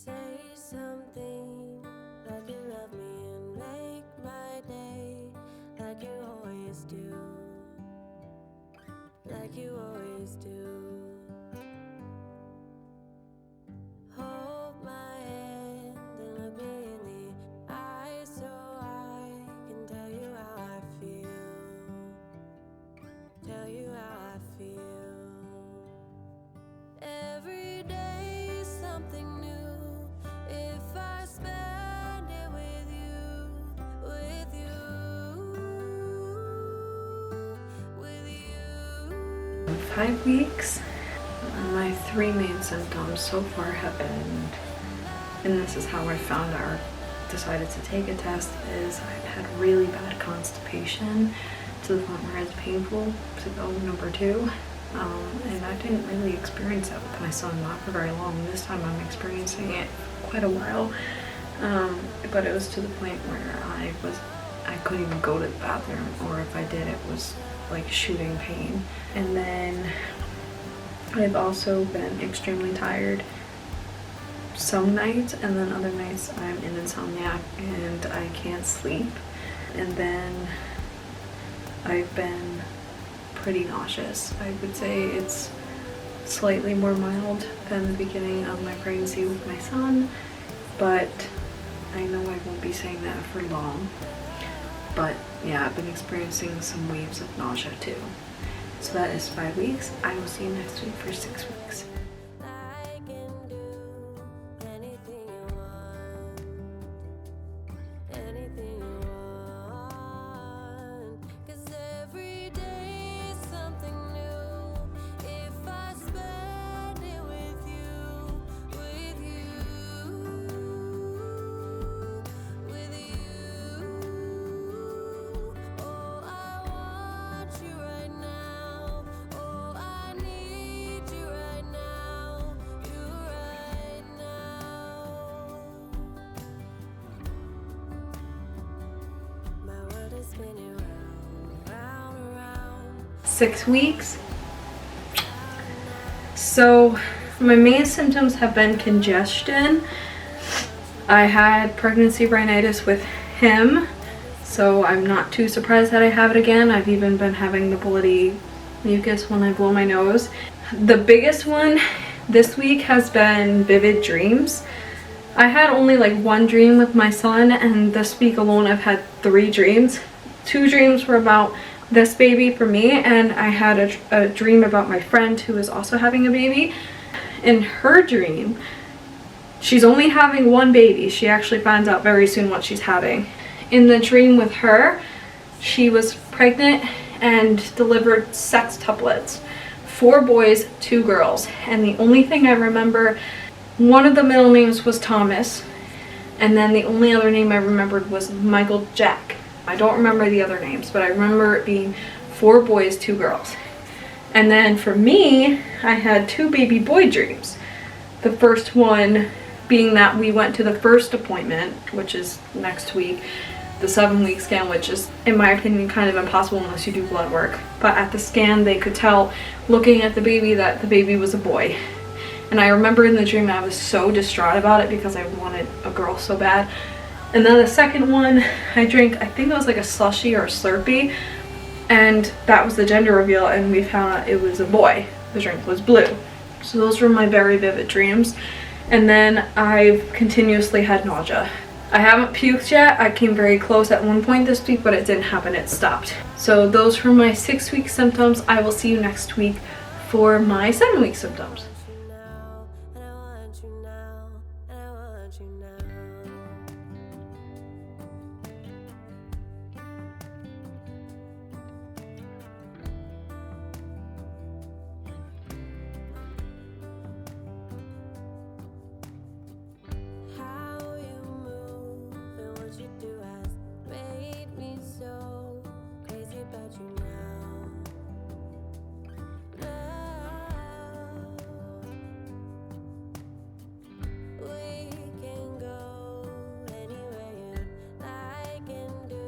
Say something like you love me and make my day, like you always do, like you always do. Hold my hand and look me in the eye so I can tell you how I feel, tell you how I feel. Every day something new, if I spend it with you, with you, with you. 5 weeks. My 3 main symptoms so far have been, and this is how I found out, decided to take a test, is I've had really bad constipation to the point where it's painful to go number 2. And I didn't really experience that with my son, not for very long. This time I'm experiencing it quite a while, but it was to the point where I couldn't even go to the bathroom, or if I did, it was like shooting pain. And then I've also been extremely tired some nights, and then other nights I'm in insomnia and I can't sleep. And then I've been pretty nauseous. I would say it's slightly more mild than the beginning of my pregnancy with my son, but I know I won't be saying that for long. But yeah, I've been experiencing some waves of nausea too. So that is 5 weeks. I will see you next week for 6 weeks. I can do anything you want, anything you want. 'Cause every day is something new. If I spend it with you, with you, with you. Oh, I want you right now. Oh, I need you right now. You right now. My world is spinning round, round, round. 6 weeks. So my main symptoms have been congestion. I had pregnancy rhinitis with him, so I'm not too surprised that I have it again. I've even been having the bloody mucus when I blow my nose. The biggest one this week has been vivid dreams. I had only like 1 dream with my son, and this week alone I've had 3 dreams. 2 dreams were about this baby for me, and I had a dream about my friend who is also having a baby. In her dream, she's only having 1 baby. She actually finds out very soon what she's having. In the dream with her, she was pregnant and delivered sextuplets, 4 boys, 2 girls. And the only thing I remember, one of the middle names was Thomas, and then the only other name I remembered was Michael Jack. I don't remember the other names, but I remember it being 4 boys, 2 girls. And then for me, I had 2 baby boy dreams. The first one being that we went to the first appointment, which is next week, the 7-week scan, which is, in my opinion, kind of impossible unless you do blood work. But at the scan, they could tell, looking at the baby, that the baby was a boy. And I remember in the dream I was so distraught about it because I wanted a girl so bad. And then the second one, I drank, I think it was like a slushie or a Slurpee, and that was the gender reveal, and we found out it was a boy. The drink was blue. So those were my very vivid dreams. And then I've continuously had nausea. I haven't puked yet. I came very close at one point this week, but it didn't happen. It stopped. So those were my 6-week symptoms. I will see you next week for my 7-week symptoms. Now, and I want you now, and I want you now. How you move and what you do has made me so crazy about you now. We can go anywhere you like and do.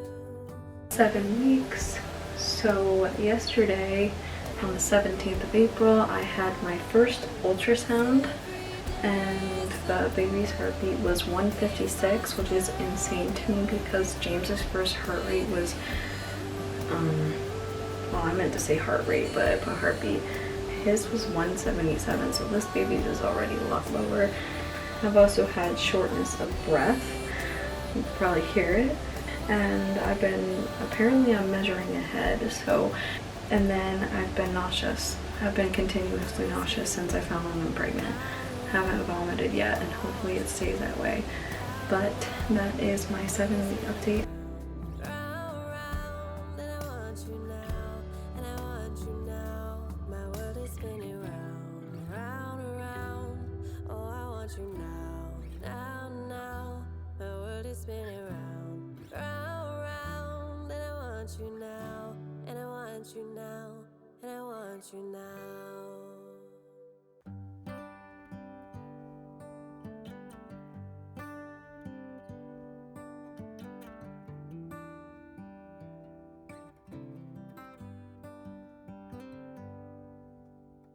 7 weeks. So yesterday, on the 17th of April, I had my first ultrasound, and the baby's heartbeat was 156, which is insane to me because James's first heart rate was, well, I meant to say heart rate, but I put heartbeat. His was 177, so this baby's is already a lot lower. I've also had shortness of breath. You can probably hear it. And apparently I'm measuring ahead, so, and then I've been nauseous. I've been continuously nauseous since I found out I'm pregnant. Haven't vomited yet, and hopefully it stays that way. But that is my 7-week update.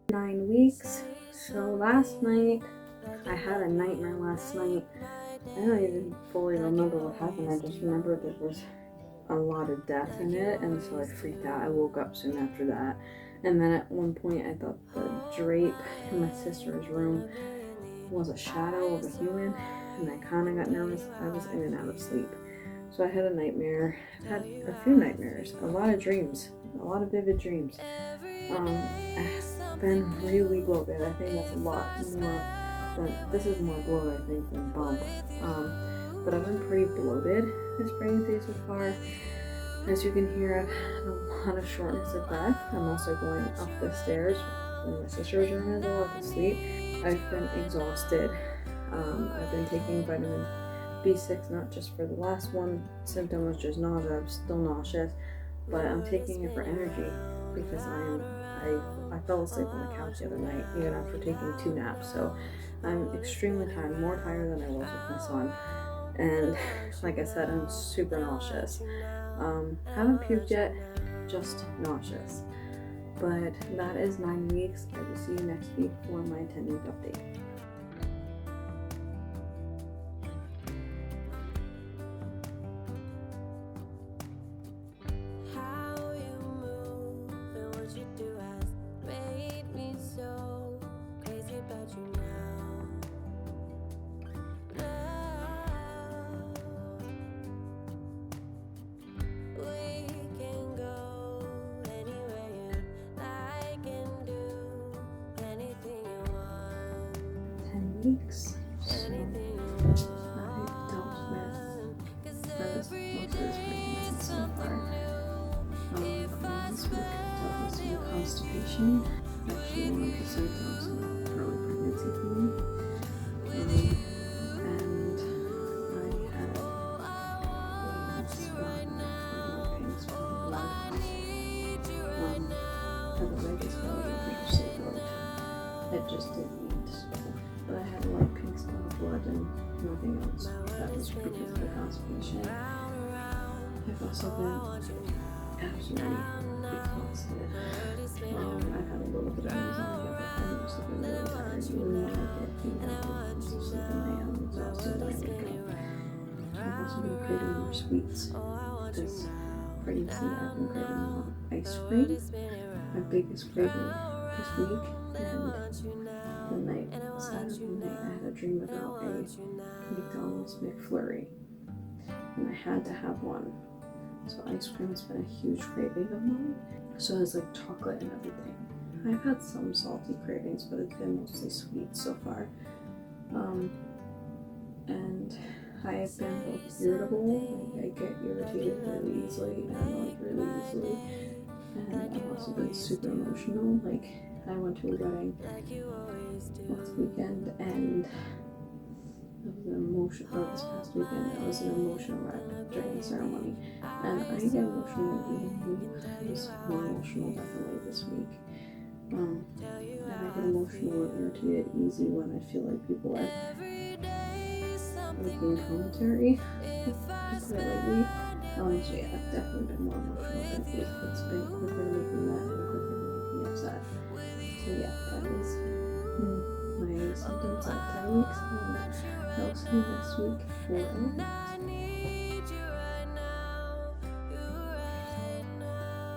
Nine weeks. So last night, I had a nightmare last night. I don't even fully remember what happened. I just remember there was a lot of death in it, and so I freaked out. I woke up soon after that. And then at one point I thought the drape in my sister's room was a shadow of a human, and I kind of got nervous. I was in and out of sleep. So I had a nightmare. I've had a few nightmares, a lot of dreams, a lot of vivid dreams. I've been really bloated. I think that's a lot more, this is more bloat I think than bump. But I've been pretty bloated this pregnancy so far. As you can hear, I've had a lot of shortness of breath. I'm also going up the stairs when my sister's room is all to sleep. I've been exhausted. I've been taking vitamin B6, not just for the last one. Symptom was just nausea. I'm still nauseous, but I'm taking it for energy because I fell asleep on the couch the other night, even after taking 2 naps. So I'm extremely tired, more tired than I was with my son. And like I said, I'm super nauseous. Haven't puked yet, just nauseous. But that is 9 weeks. I will see you next week for my 10-week update. Weeks. So I dealt with most of this pregnancy so far. This week dealt with some constipation. Actually, one of the symptoms of early pregnancy for me. And I had a spot on my pink spot of blood. Had the latest value of it just didn't need to spill. But I had a light pink spot of blood and nothing else. That was because of the constipation. I've also been absolutely exhausted. I've had a little bit of anxiety, but I'm just been really tired. Even when I get 8 hours of sleep and I am exhausted when I wake up. I've also been craving more sweets. This pregnancy, I've been craving more ice cream. My biggest craving this week, and the night, Saturday night, I had a dream about a McDonald's McFlurry, and I had to have one. So ice cream has been a huge craving of mine. So it's like chocolate and everything. I've had some salty cravings, but it's been mostly sweet so far. And I have been both irritable, like I get irritated really easily and annoyed really easily. And I've also been super emotional. Like, I went to a wedding last weekend, and it was an this past weekend, I was an emotional wreck during the ceremony. And I get emotional easily. I was more emotional definitely this week. And I get emotional and irritated easy when I feel like people are making commentary, to put it lightly. So yeah, I've definitely been more emotional than it's been quicker to make me mad and quicker to make me upset. So yeah, that is my my symptoms at 10 weeks, and I'll see you next week for an update. I need you right now, you right now.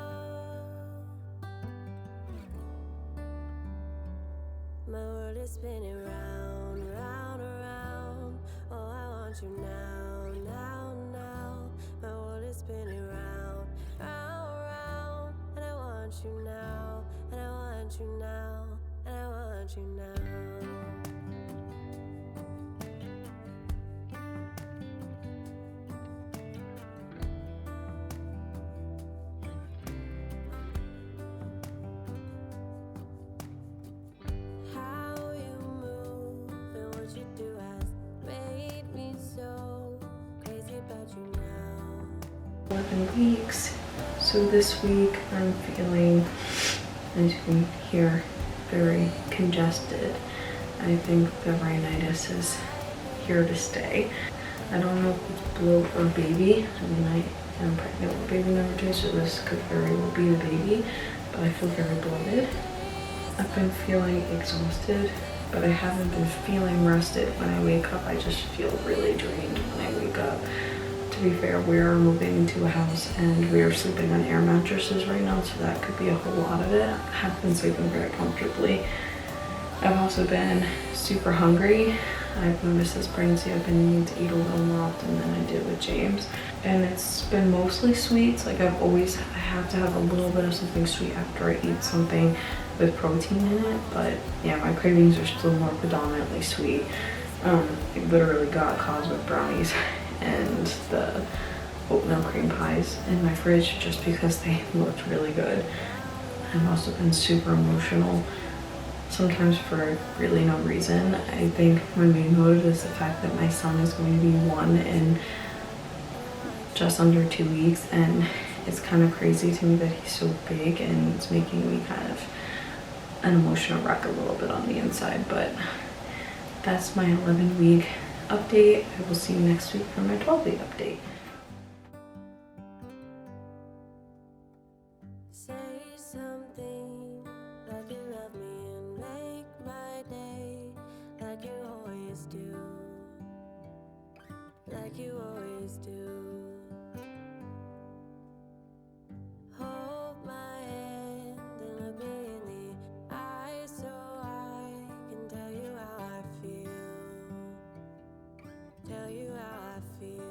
My world is spinning round, round, around. Oh, I want you now, now, now. My world is spinning round, round, round. And I want you now, and I want you now, and I want you now. How you move and what you do has made me so crazy about you now. 11 weeks. So this week I'm feeling, as you can hear, very congested. I think the rhinitis is here to stay. I don't know if it's bloat or baby. I mean, I am pregnant with baby number 2, so this could very well be the baby, but I feel very bloated. I've been feeling exhausted, but I haven't been feeling rested. When I wake up, I just feel really drained when I wake up. To be fair, we are moving into a house and we are sleeping on air mattresses right now, so that could be a whole lot of it. I have been sleeping very comfortably. I've also been super hungry. I've noticed this pregnancy I've been needing to eat a little more often than I did with James. And it's been mostly sweets. Like I have to have a little bit of something sweet after I eat something with protein in it. But yeah, my cravings are still more predominantly sweet. I literally got cosmic brownies and the oatmeal cream pies in my fridge just because they looked really good. I've also been super emotional, sometimes for really no reason. I think my main motive is the fact that my son is going to be 1 in just under 2 weeks, and it's kind of crazy to me that he's so big, and it's making me kind of an emotional wreck a little bit on the inside. But that's my 11-week update. I will see you next week for my 12-week update. Say something like you love me and make my day, like you always do, like you always do. Hold my hand and look me in the eyes so I can tell you how I feel, tell you how I feel.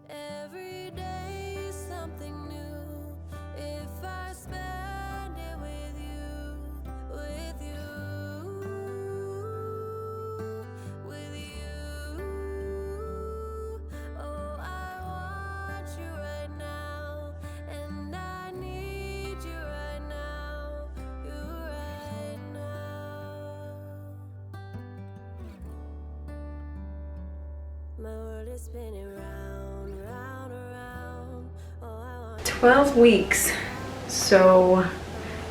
Every day is something new. If I spend it with you, with you, with you. Oh, I want you right now, and I need you right now, you right now. My world is spinning round, round, around. Oh, I want 12 weeks. So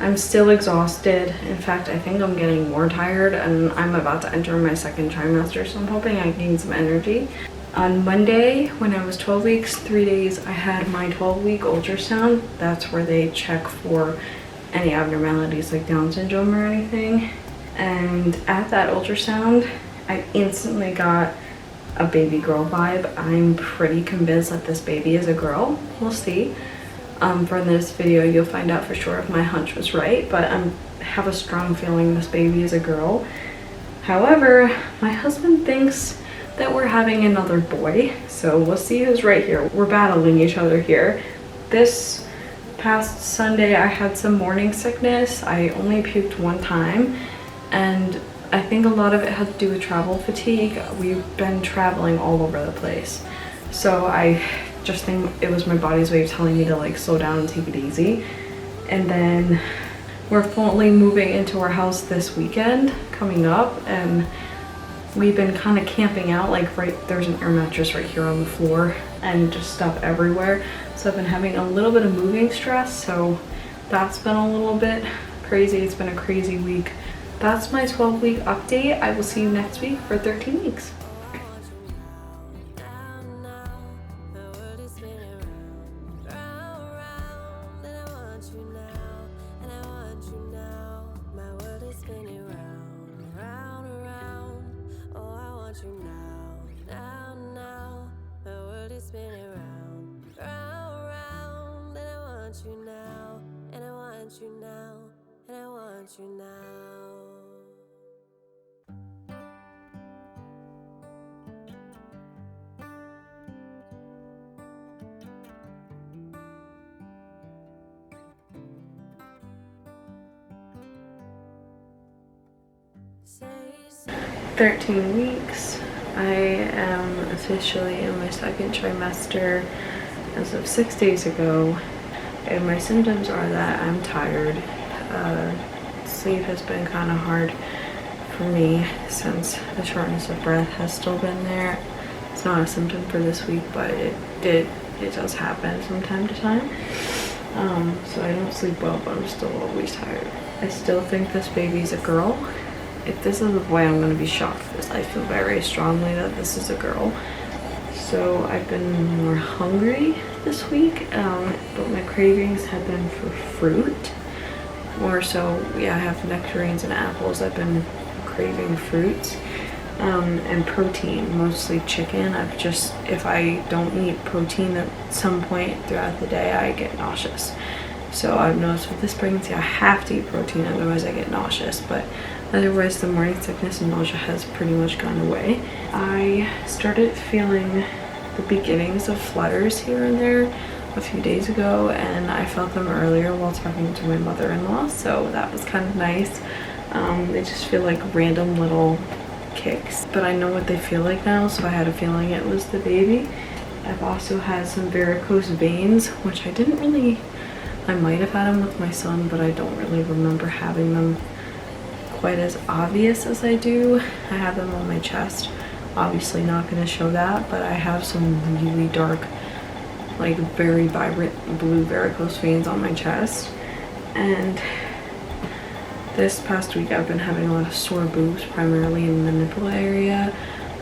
I'm still exhausted. In fact, I think I'm getting more tired, and I'm about to enter my 2nd trimester, so I'm hoping I gain some energy. On Monday, when I was 12 weeks, 3 days, I had my 12-week ultrasound. That's where they check for any abnormalities like Down syndrome or anything. And at that ultrasound, I instantly got a baby girl vibe. I'm pretty convinced that this baby is a girl. We'll see. From this video, you'll find out for sure if my hunch was right, but I have a strong feeling this baby is a girl. However, my husband thinks that we're having another boy, so we'll see who's right here. We're battling each other here. This past Sunday, I had some morning sickness. I only puked 1 time, and I think a lot of it had to do with travel fatigue. We've been traveling all over the place, so I just think it was my body's way of telling me to like slow down and take it easy. And then we're fully moving into our house this weekend coming up, and we've been kind of camping out, like there's an air mattress right here on the floor and just stuff everywhere. So I've been having a little bit of moving stress, so that's been a little bit crazy. It's been a crazy week. That's my 12-week update. I will see you next week for 13 weeks. and I want you now. My world is spinning round. want you now, now, now. My world is spinning round, round, round. And I want you now, and I want you now, and I want you now. 13 weeks. I am officially in my second trimester as of 6 days ago, and my symptoms are that I'm tired. Sleep has been kind of hard for me since the shortness of breath has still been there. It's not a symptom for this week, but it does happen from time to time. So I don't sleep well, but I'm still always tired. I still think this baby's a girl. If this is a boy, I'm going to be shocked because I feel very strongly that this is a girl. So I've been more hungry this week, but my cravings have been for fruit. More so, yeah, I have nectarines and apples. I've been craving fruits and protein, mostly chicken. If I don't eat protein at some point throughout the day, I get nauseous. So I've noticed with this pregnancy, I have to eat protein, otherwise I get nauseous. But otherwise, the morning sickness and nausea has pretty much gone away. I started feeling the beginnings of flutters here and there a few days ago, and I felt them earlier while talking to my mother-in-law, so that was kind of nice. They just feel like random little kicks, but I know what they feel like now, so I had a feeling it was the baby. I've also had some varicose veins, which I might have had them with my son, but I don't really remember having them quite as obvious as I do. I have them on my chest. Obviously not going to show that, but I have some really dark, like very vibrant blue varicose veins on my chest. And this past week I've been having a lot of sore boobs, primarily in the nipple area.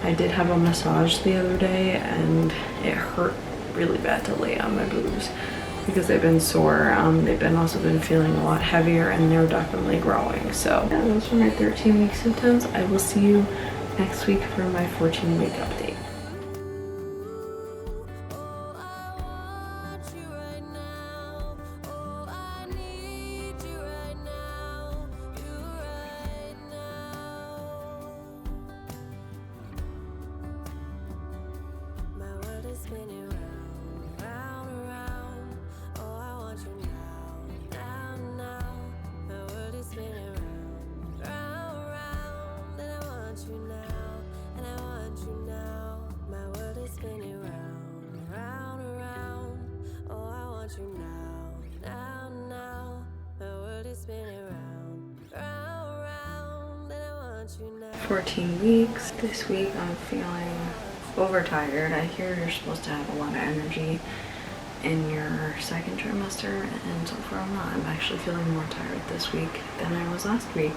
I did have a massage the other day and it hurt really bad to lay on my boobs because they've been sore. They've also been feeling a lot heavier, and they're definitely growing. So yeah, those are my 13-week symptoms. I will see you next week for my 14-week update. Spinning round, round, round. Oh, I want you now, now, now. My world is spinning round, round, round. And I want you now, and I want you now. My world is spinning round, round, round. Oh, I want you now, now, now. My world is spinning round, round, round. And I want you now. 14 weeks. This week I'm feeling overtired. I hear you're supposed to have a lot of energy in your second trimester, and so far I'm not. I'm actually feeling more tired this week than I was last week.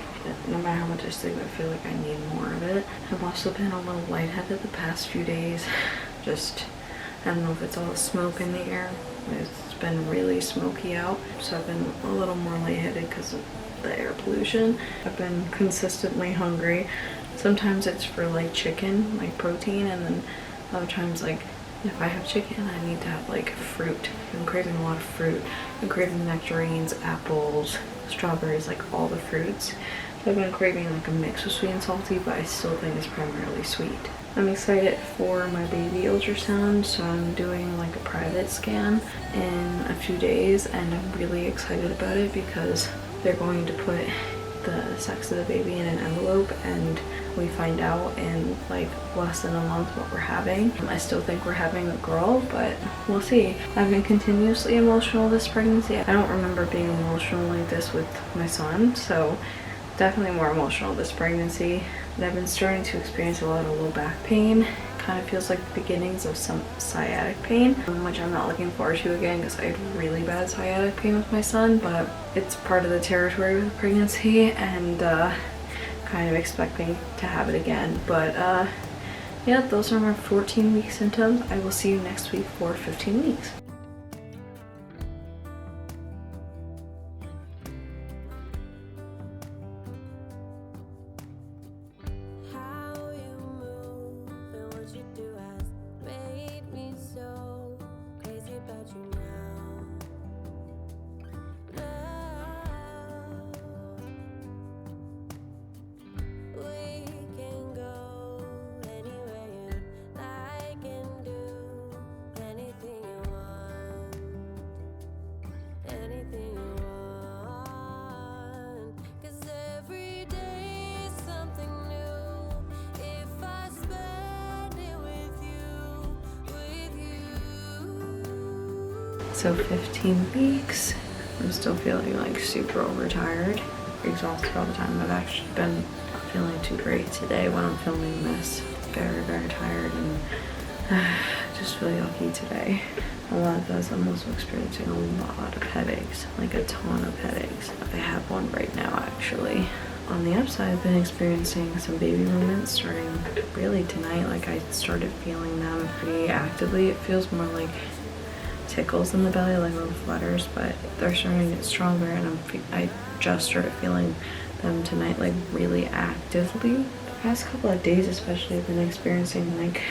No matter how much I sleep, I feel like I need more of it. I've also been a little lightheaded the past few days. I don't know if it's all the smoke in the air. It's been really smoky out, so I've been a little more lightheaded because of the air pollution. I've been consistently hungry. Sometimes it's for like chicken, like protein, and then other times, like if I have chicken, I need to have like fruit. I'm craving a lot of fruit. I'm craving nectarines, apples, strawberries, like all the fruits. So I've been craving like a mix of sweet and salty, but I still think it's primarily sweet. I'm excited for my baby ultrasound, so I'm doing like a private scan in a few days, and I'm really excited about it because they're going to put the sex of the baby in an envelope, and we find out in like less than a month what we're having. I still think we're having a girl, but we'll see. I've been continuously emotional this pregnancy. I don't remember being emotional like this with my son, so definitely more emotional this pregnancy. But I've been starting to experience a lot of low back pain. Kind of feels like the beginnings of some sciatic pain, which I'm not looking forward to again because I had really bad sciatic pain with my son, but it's part of the territory with pregnancy, and kind of expecting to have it again. But yeah, those are my 14-week symptoms. I will see you next week for 15 weeks. How you move. So 15 weeks. I'm still feeling like super overtired, exhausted all the time. I've actually been not feeling too great today when I'm filming this. Very, very tired and just really lucky today. A lot of those, I'm also experiencing a lot of headaches, like a ton of headaches. I have one right now actually. On the upside, I've been experiencing some baby movements starting really tonight. Like I started feeling them pretty actively. It feels more like tickles in the belly, like little flutters, but they're starting to get stronger, and I just started feeling them tonight, like really actively. The past couple of days especially, I've been experiencing like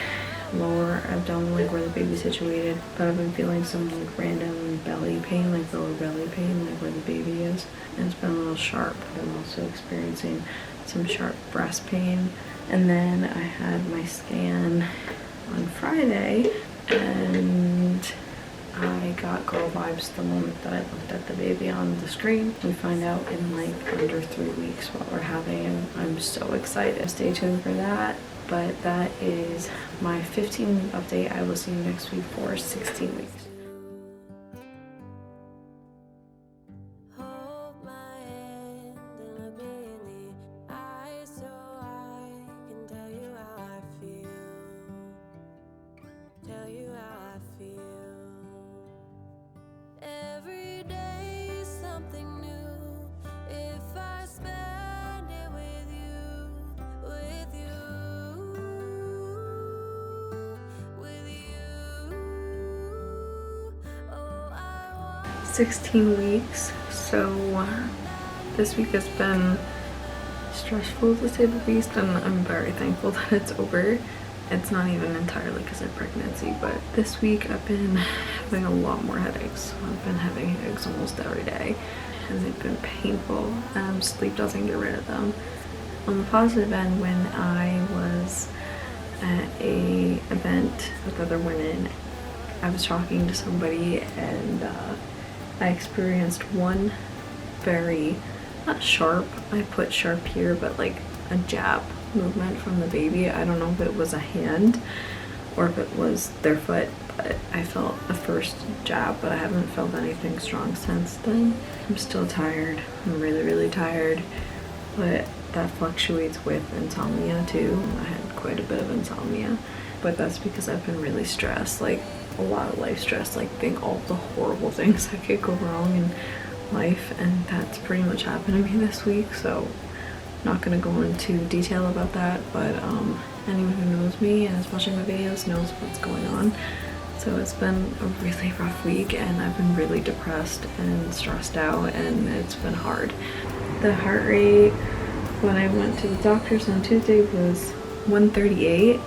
lower abdominal, like where the baby's situated, but I've been feeling some like random belly pain, like lower belly pain, like where the baby is, and it's been a little sharp. I'm also experiencing some sharp breast pain. And then I had my scan on Friday, and I got girl vibes the moment that I looked at the baby on the screen. We find out in like under 3 weeks what we're having, and I'm so excited. Stay tuned for that. But that is my 15-week update. I will see you next week for 16 weeks. Hold my hand and look me in the eyes so I can tell you how I feel. Tell you how I feel. Every day is something new. If I spend it with you, with you, with you. Oh, I want 16 weeks. So this week has been stressful to say the least, and I'm very thankful that it's over. It's not even entirely because of pregnancy, but this week I've been having a lot more headaches. I've been having headaches almost every day, and they've been painful. Sleep doesn't get rid of them. On the positive end, when I was at a event with other women, I was talking to somebody, and I experienced one very, not sharp, I put sharp here, but like a jab movement from the baby. I don't know if it was a hand or if it was their foot, but I felt the first jab, but I haven't felt anything strong since then. I'm still tired. I'm really, really tired, but that fluctuates with insomnia too. I had quite a bit of insomnia, but that's because I've been really stressed, like a lot of life stress, like think all the horrible things that could go wrong in life, and that's pretty much happened to me this week. So not gonna go into detail about that, but anyone who knows me and is watching my videos knows what's going on. So it's been a really rough week, and I've been really depressed and stressed out, and it's been hard. The heart rate when I went to the doctor's on Tuesday was 138,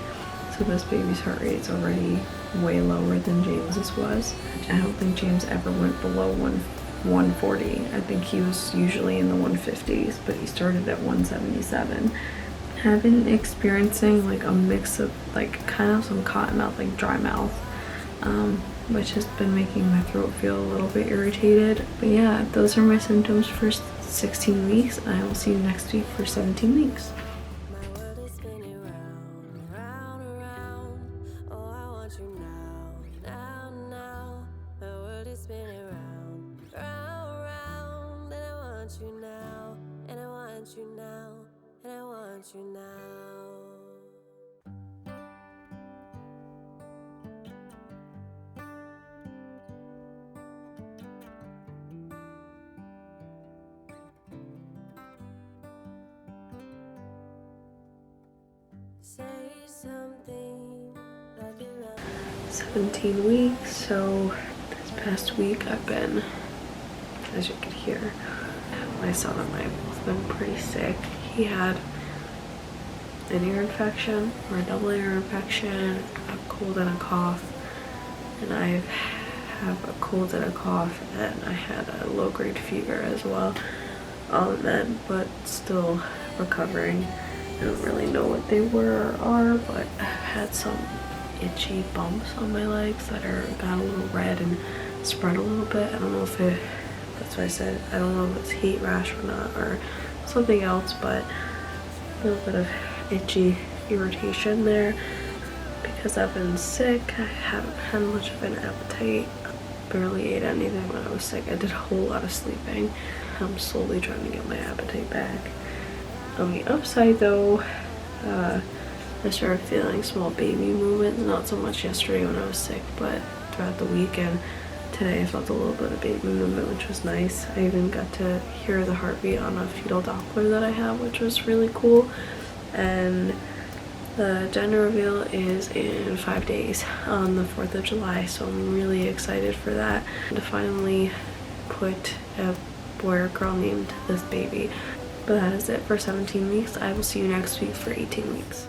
so this baby's heart rate is already way lower than James's was. I don't think James ever went below 140. I think he was usually in the 150s, but he started at 177. I've been experiencing like a mix of like kind of some cotton mouth, like dry mouth, which has been making my throat feel a little bit irritated. But yeah, those are my symptoms for 16 weeks. I will see you next week for 17 weeks. my world is spinning round, round, around. Oh, I want you now, now, now. My world is spinning round, round, round. And I want you now, and I want you now, and I want you now. Say something like you love me. 17 weeks. So this past week I've been, as you can hear, my son and I have both been pretty sick. He had an ear infection, or a double ear infection, a cold and a cough, and I have a cold and a cough, and I had a low-grade fever as well. All of that, but still recovering. I don't really know what they were or are, but I've had some itchy bumps on my legs that got a little red and spread a little bit. I don't know if that's what I said, I don't know if it's heat rash or not, or something else, but a little bit of itchy irritation there because I've been sick. I haven't had much of an appetite. barely ate anything when I was sick. I did a whole lot of sleeping. I'm slowly trying to get my appetite back. On the upside though, I started feeling small baby movements, not so much yesterday when I was sick, but throughout the weekend. Today I felt a little bit of baby movement, which was nice. I even got to hear the heartbeat on a fetal Doppler that I have, which was really cool. And the gender reveal is in 5 days on the 4th of July, so I'm really excited for that. To finally put a boy or girl name to this baby. But that is it for 17 weeks. I will see you next week for 18 weeks.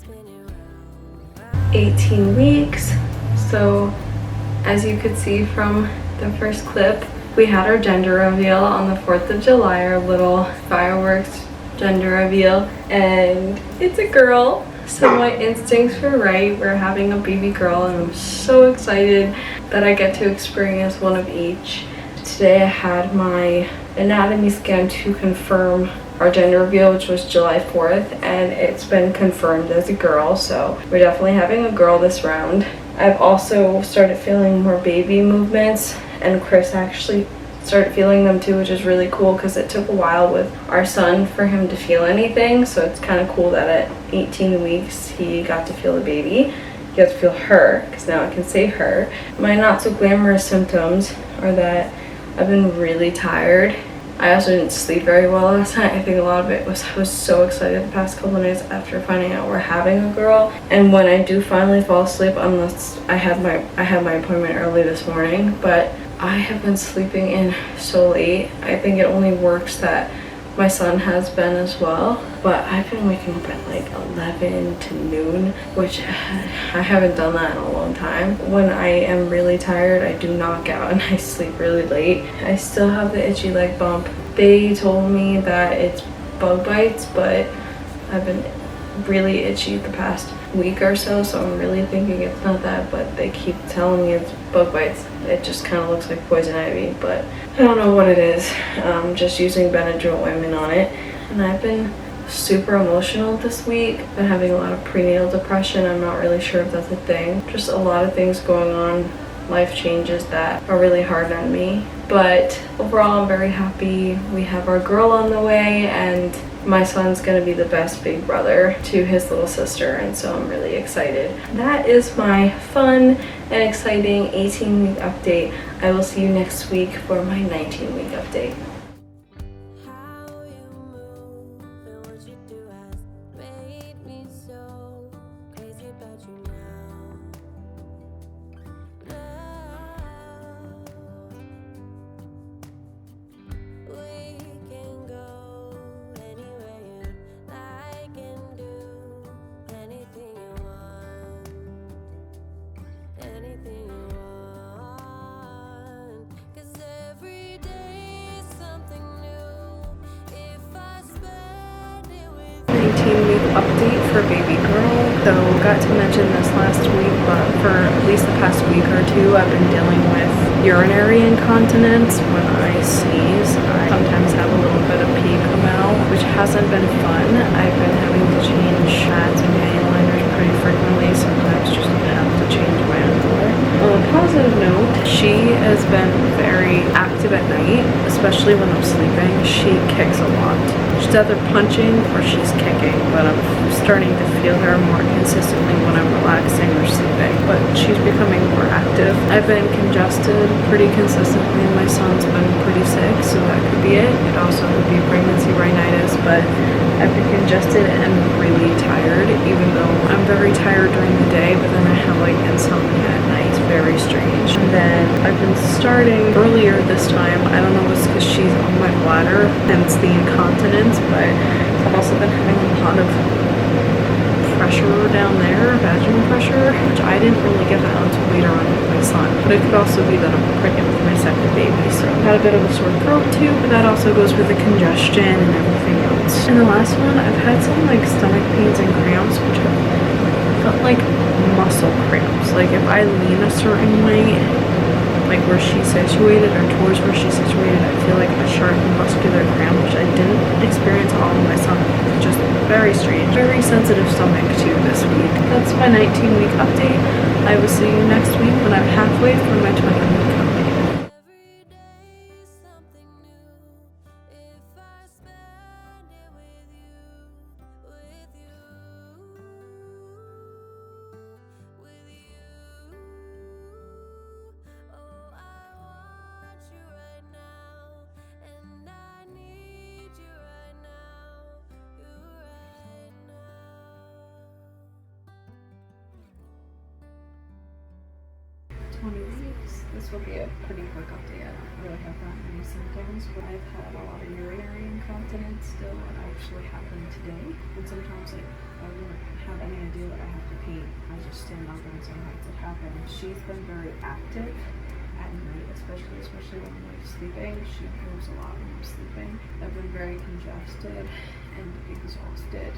Spinning 18 weeks. So as you could see from the first clip, we had our gender reveal on the 4th of July, our little fireworks gender reveal, and it's a girl. So my instincts were right. We're having a baby girl and I'm so excited that I get to experience one of each. Today I had my anatomy scan to confirm our gender reveal, which was July 4th, and it's been confirmed as a girl, so we're definitely having a girl this round. I've also started feeling more baby movements, and Chris actually started feeling them too, which is really cool because it took a while with our son for him to feel anything, so it's kind of cool that at 18 weeks he got to feel the baby. He got to feel her, because now I can say her. My not so glamorous symptoms are that I've been really tired. I also didn't sleep very well last night. I think a lot of it was I was so excited the past couple of nights after finding out we're having a girl. And when I do finally fall asleep, unless I had my appointment early this morning, but I have been sleeping in so late. I think it only works that my son has been as well, but I've been waking up at like 11 to noon, which I haven't done that in a long time. When I am really tired, I do knock out and I sleep really late. I still have the itchy leg bump. They told me that it's bug bites, but I've been really itchy the past week or so, so I'm really thinking it's not that, but they keep telling me it's bug bites. It just kind of looks like poison ivy, but I don't know what it is. I'm just using Benadryl ointment on it, and I've been super emotional this week. Been having a lot of prenatal depression. I'm not really sure if that's a thing. Just a lot of things going on, life changes that are really hard on me. But overall, I'm very happy. We have our girl on the way, and my son's gonna be the best big brother to his little sister, and so I'm really excited. That is my fun and exciting 18-week update. I will see you next week for my 19-week update. How you move and what you do has made me so crazy about you now. We can go anywhere you like and do anything you want. Anything you want. 'Cause every day is something new. If I spend it with 19-week update for baby girl. So got to mention this last week, but for at least the past week or two, I've been dealing with urinary incontinence. When I sneeze, I sometimes have a little bit of pee come out, which hasn't been fun. I've been having to change pads and panty liners pretty frequently, sometimes just have to change my underwear. On a positive note, she has been very active at night, especially when I'm sleeping. She kicks a lot. She's either punching or she's kicking, but I'm starting to feel her more consistently when I'm relaxing or sleeping. But she's becoming more active. I've been congested pretty consistently. My son's been pretty sick, so that could be it. It also could be pregnancy rhinitis, but I've been congested and really tired, even though I'm very tired during the day, but then I have like insomnia at night. It's very strange. And then I've been starting earlier this time. I don't know if it's because she's on my bladder, hence the incontinence, but I've also been having a lot of pressure down there, vaginal pressure, which I didn't really get that until later on with my son. But it could also be that I'm pregnant with my second baby, so I had a bit of a sore throat too, but that also goes with the congestion and everything else. And the last one, I've had some like stomach pains and cramps, which have felt like muscle cramps. Like if I lean a certain way, like where she's situated or towards where she's situated, I feel like a sharp muscular cramp, which I didn't experience all of my son. Just very strange. Very sensitive stomach too this week. That's my 19-week update. I will see you next week when I'm halfway through my 20-week update. Every day something new. If I spend it with you, with you, with you. Oh, I want you right now, and I need you right now. You right now. 20 weeks. This will be a pretty quick update. I don't really have that many symptoms, but I've had a lot of urinary incontinence still. It actually happened today. And sometimes I wouldn't have any idea that I have to pee. I just stand up and sometimes it happens. She's been very active at night, especially when I'm like sleeping. She moves a lot when I'm sleeping. I've been very congested and exhausted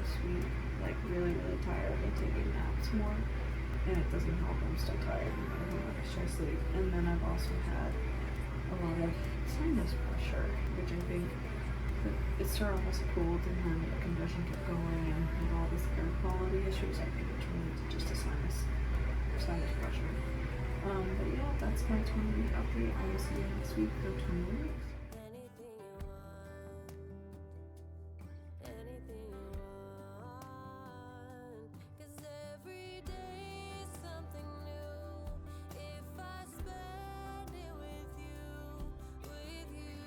this week. Like really tired and taking naps more. And it doesn't help, I'm still tired no matter how much I sleep. And then I've also had a lot of sinus pressure, which I think it started off as a cold and then the congestion kept going and with all these air quality issues, I think it's really just a sinus pressure. But yeah, that's my 20-week update. I will see you next week for 20 weeks. Anything you want, 'cause every day something new. If I spend it with you, with you,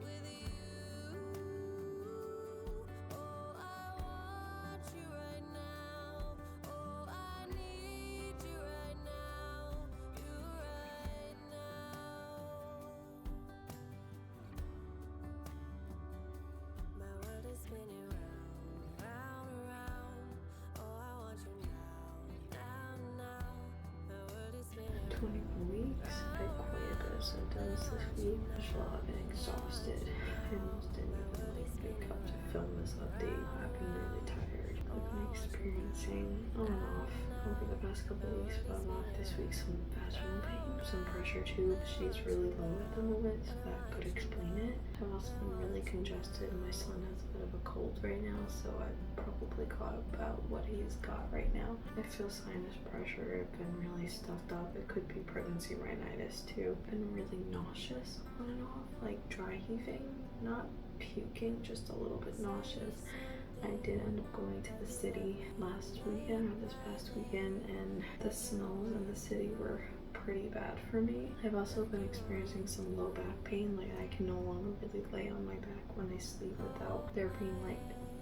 with you. Oh, I want you right now. Oh, I need you right now. You right now. My world is spinning round, round, around. Oh, I want you now, now. My world is spinning 24 weeks. I had quite a bit of symptoms this week. There's a lot of being exhausted. I almost didn't even wake up to film this update. I've been really tired. I've been experiencing on and off over the past couple of weeks, but a lot this week some vaginal pain, some pressure too. She's really low at the moment, so that could explain it. I've also been really congested. My son has a bit of a cold right now, so I've probably caught about what he's got right now. I feel sinus pressure. I've been really stuffed up. It could be pregnancy rhinitis too. I've been really nauseous on and off, like dry heaving, not puking, just a little bit nauseous. I did end up going to the city last weekend or this past weekend, and the smells in the city were pretty bad for me. I've also been experiencing some low back pain, like I can no longer really lay on my back when I sleep without there being like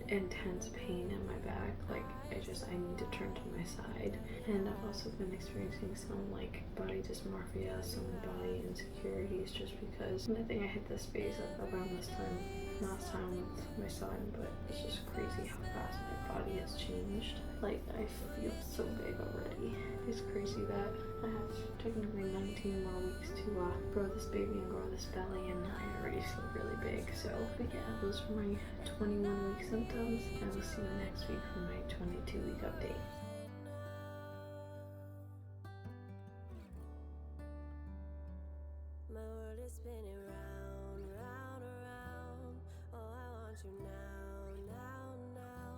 intense pain in my back. Like I need to turn to my side. And I've also been experiencing some like body dysmorphia, some body insecurities, just because I think I hit this phase around this time last time with my son, but it's just crazy how fast my body has changed. Like I feel so big already. It's crazy that I have technically 19 more weeks to grow this baby and grow this belly, and I already feel really big. So, but yeah, those were my 21-week symptoms. I will see you next week for my 22-week update. My world is spinning round, round, around. Oh, I want you now, now.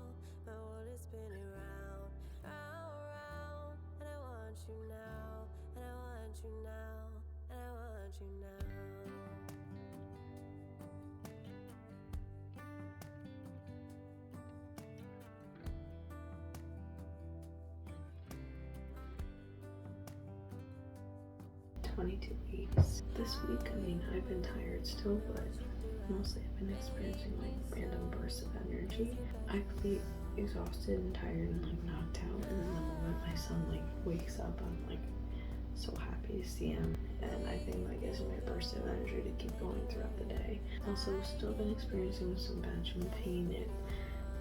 My world is spinning round, round, round. And I want you now, and I want you now, and I want you now. 22 weeks. This week, I mean, I've been tired still, but Mostly I've been experiencing like random bursts of energy. I could be exhausted and tired and like knocked out, and then the moment my son like wakes up, I'm like so happy to see him, and I think that gives me a burst of energy to keep going throughout the day. Also, still been experiencing some vaginal pain. It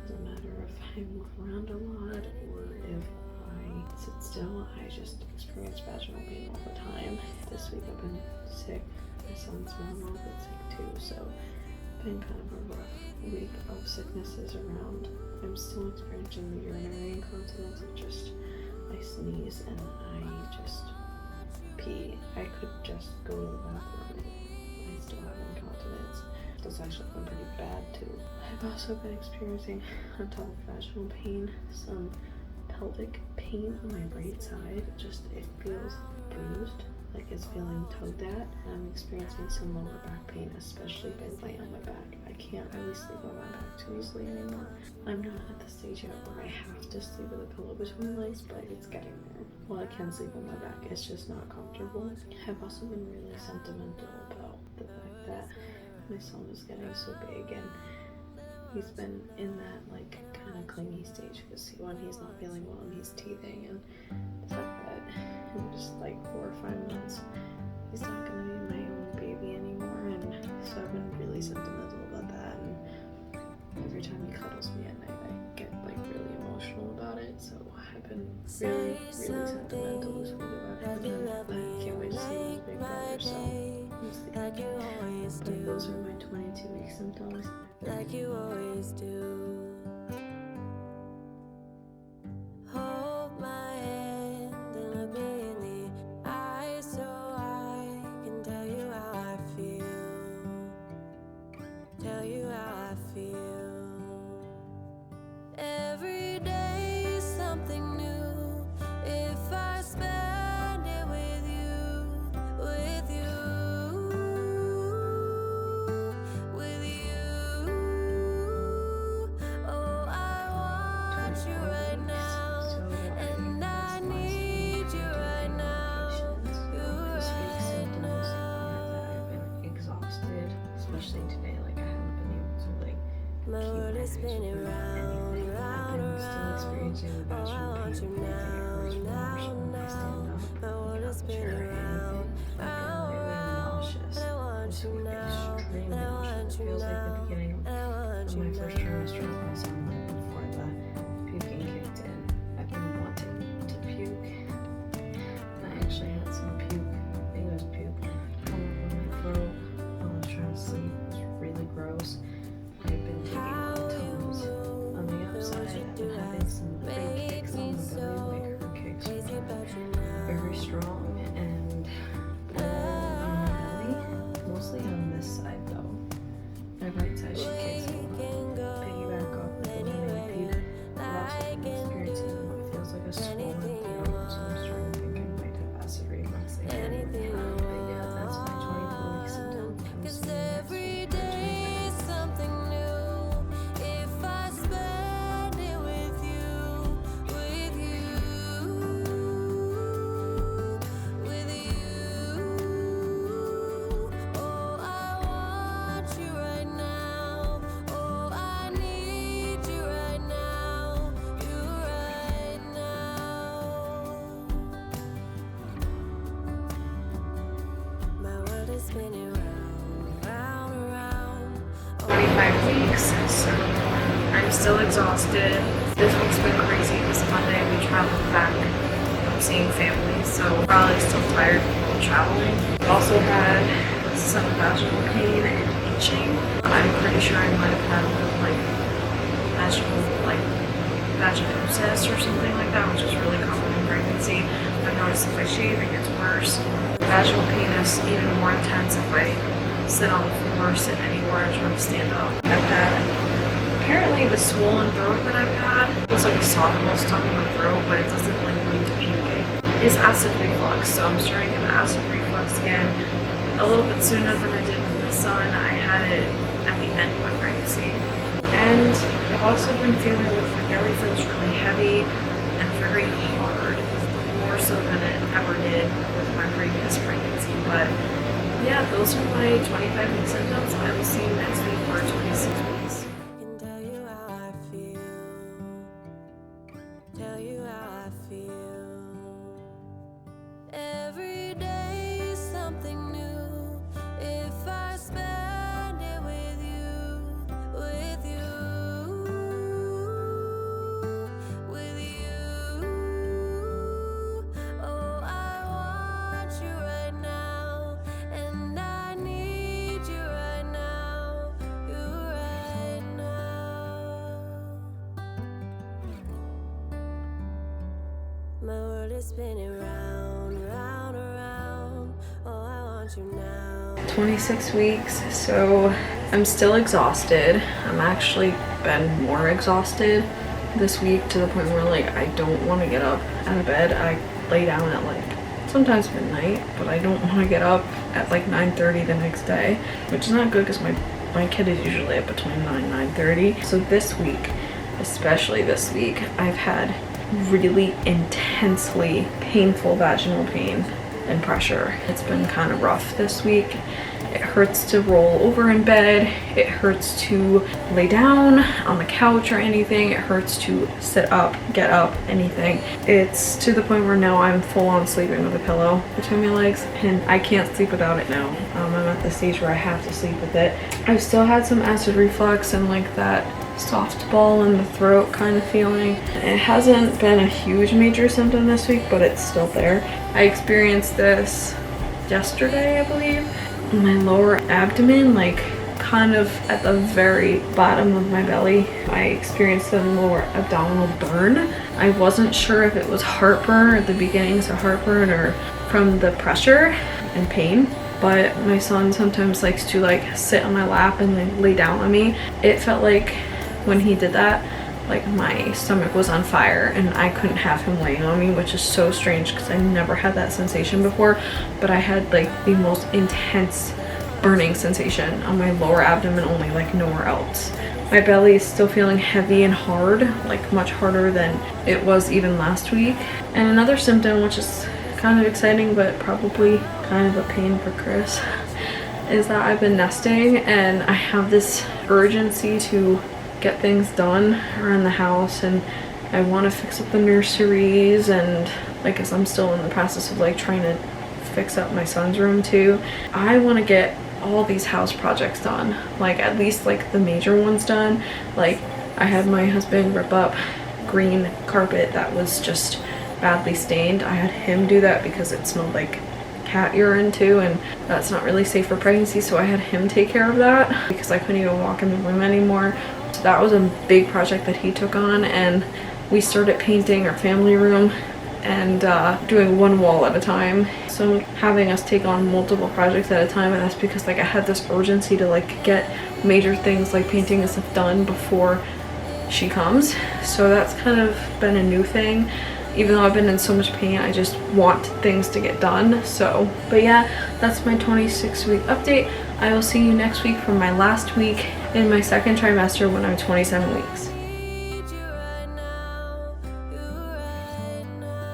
doesn't matter if I move around a lot or if I sit still, I just experience vaginal pain all the time. This week I've been sick. My son's been a little bit sick too, so been kind of a rough week of sicknesses around. I'm still experiencing the urinary incontinence. It just, I sneeze and I just pee. I could just go to the bathroom. I still have incontinence. That's actually been pretty bad too. I've also been experiencing, on top of vaginal pain, some pelvic pain on my right side. Just, it feels bruised, like it's feeling tugged at. I'm experiencing some lower back pain, especially by laying on my back. I can't really sleep on my back too easily anymore. I'm not at the stage yet where I have to sleep with a pillow between my legs, but it's getting there. Well, I can sleep on my back, it's just not comfortable. I've also been really sentimental about the fact that my son is getting so big, and he's been in that like kind of clingy stage because when he's not feeling well and he's teething, and the fact that in just like 4 or 5 months he's not gonna be my own baby anymore, and so I've been really sentimental about that. And every time he cuddles me at night, I get like really emotional about it. So I've been really sentimental this week about him, and I can't wait to see him as big brother. So we'll see. But those are my 22-week symptoms. Like you always do. Hold my hand and look me in the eyes so I can tell you how I feel. Tell you how I feel. Every day is something new. If I spend it with you, with you, with you. Oh, I want you right now, and I need you right now. You right now. I've been exhausted, especially today. Like I haven't been able to like My keep world my is eyes spinning open or round, anything. round, I'm still experiencing the round. Oh, I vaginal want pain. you I think it hurts more now, when I stand up, My world get is out the spinning chair or round, anything. I've round, been really nauseous. and I want This you week now, extremely and I nauseous. want It you feels like the now, beginning and I want of you my first now. trimester with my son, like before the puking kicked in. I've been wanting to puke. And I actually had some puke. I think it was puke come up in my throat while I was trying to sleep. It was really gross. I've been taking a lot of Tums. On the upside, I've been having some big kicks on the belly. My current kicks are very strong and on my belly. Mostly on this side though. My right side she kicks a lot. Piggyback off the belly puke. I've also been experiencing what feels like a swollen throat, so I'm starting to think I might have acid reflux again. But yeah, that's my 24-week symptom. I'm Cause assuming next every week day is something new. If I spend it with you, with you, with you. Oh, I want you right now. Oh, I need you right now. You right now. My world is spinning round, round, round. 25 weeks, so I'm still exhausted. This week's been crazy because Monday we traveled back from seeing family, so probably still tired from traveling. Also had some vaginal pain and itching. I'm pretty sure I might have had a little like vaginosis or something like that, which is really common in pregnancy. I've noticed if I shave it gets worse. Vaginal pain is even more intense if I sit on the floor, sit anywhere, trying to stand up. I've had, apparently the swollen throat that I've had, it's like a sawmill stuck in my throat, but it doesn't like lead to puking. It's acid reflux, so I'm starting to get acid reflux again a little bit sooner than I did with my son. I had it at the end of my pregnancy. And I've also been feeling like my belly feels really heavy and very hard, more so than it ever did with my previous pregnancy. But yeah, those are my 25-week symptoms. I will see you next week. My world is spinning round, round, around. Oh, I want you now. 26 weeks, so I'm still exhausted. I'm actually been more exhausted this week to the point where like I don't want to get up out of bed. I lay down at like sometimes midnight, but I don't want to get up at like 9:30 the next day, which is not good because my kid is usually up between 9 and 9:30. So this week, especially this week, I've had really intensely painful vaginal pain and pressure. It's been kind of rough this week. It hurts to roll over in bed. It hurts to lay down on the couch or anything. It hurts to sit up, get up, anything. It's to the point where now I'm full on sleeping with a pillow between my legs and I can't sleep without it now. I'm at the stage where I have to sleep with it. I've still had some acid reflux and like that soft ball in the throat kind of feeling. It hasn't been a huge major symptom this week, but it's still there. I experienced this yesterday, I believe. My lower abdomen, like kind of at the very bottom of my belly, I experienced a lower abdominal burn. I wasn't sure if it was heartburn at the beginnings of heartburn or from the pressure and pain, but my son sometimes likes to like sit on my lap and like lay down on me. It felt like when he did that, like my stomach was on fire and I couldn't have him laying on me, which is so strange because I never had that sensation before, but I had like the most intense burning sensation on my lower abdomen only, like nowhere else. My belly is still feeling heavy and hard, like much harder than it was even last week. And another symptom, which is kind of exciting but probably kind of a pain for Chris, is that I've been nesting and I have this urgency to get things done around the house, and I want to fix up the nurseries, and like as I'm still in the process of like trying to fix up my son's room too. I want to get all these house projects done, like at least like the major ones done. Like I had my husband rip up green carpet that was just badly stained. I had him do that because it smelled like cat urine too, and that's not really safe for pregnancy, so I had him take care of that because I couldn't even walk in the room anymore. So that was a big project that he took on, and we started painting our family room and doing one wall at a time. So having us take on multiple projects at a time, and that's because like I had this urgency to like get major things like painting and stuff done before she comes. So that's kind of been a new thing. Even though I've been in so much pain, I just want things to get done. So, but yeah, that's my 26-week update. I will see you next week for my last week in my second trimester when I'm 27 weeks. Need you right now, you right now.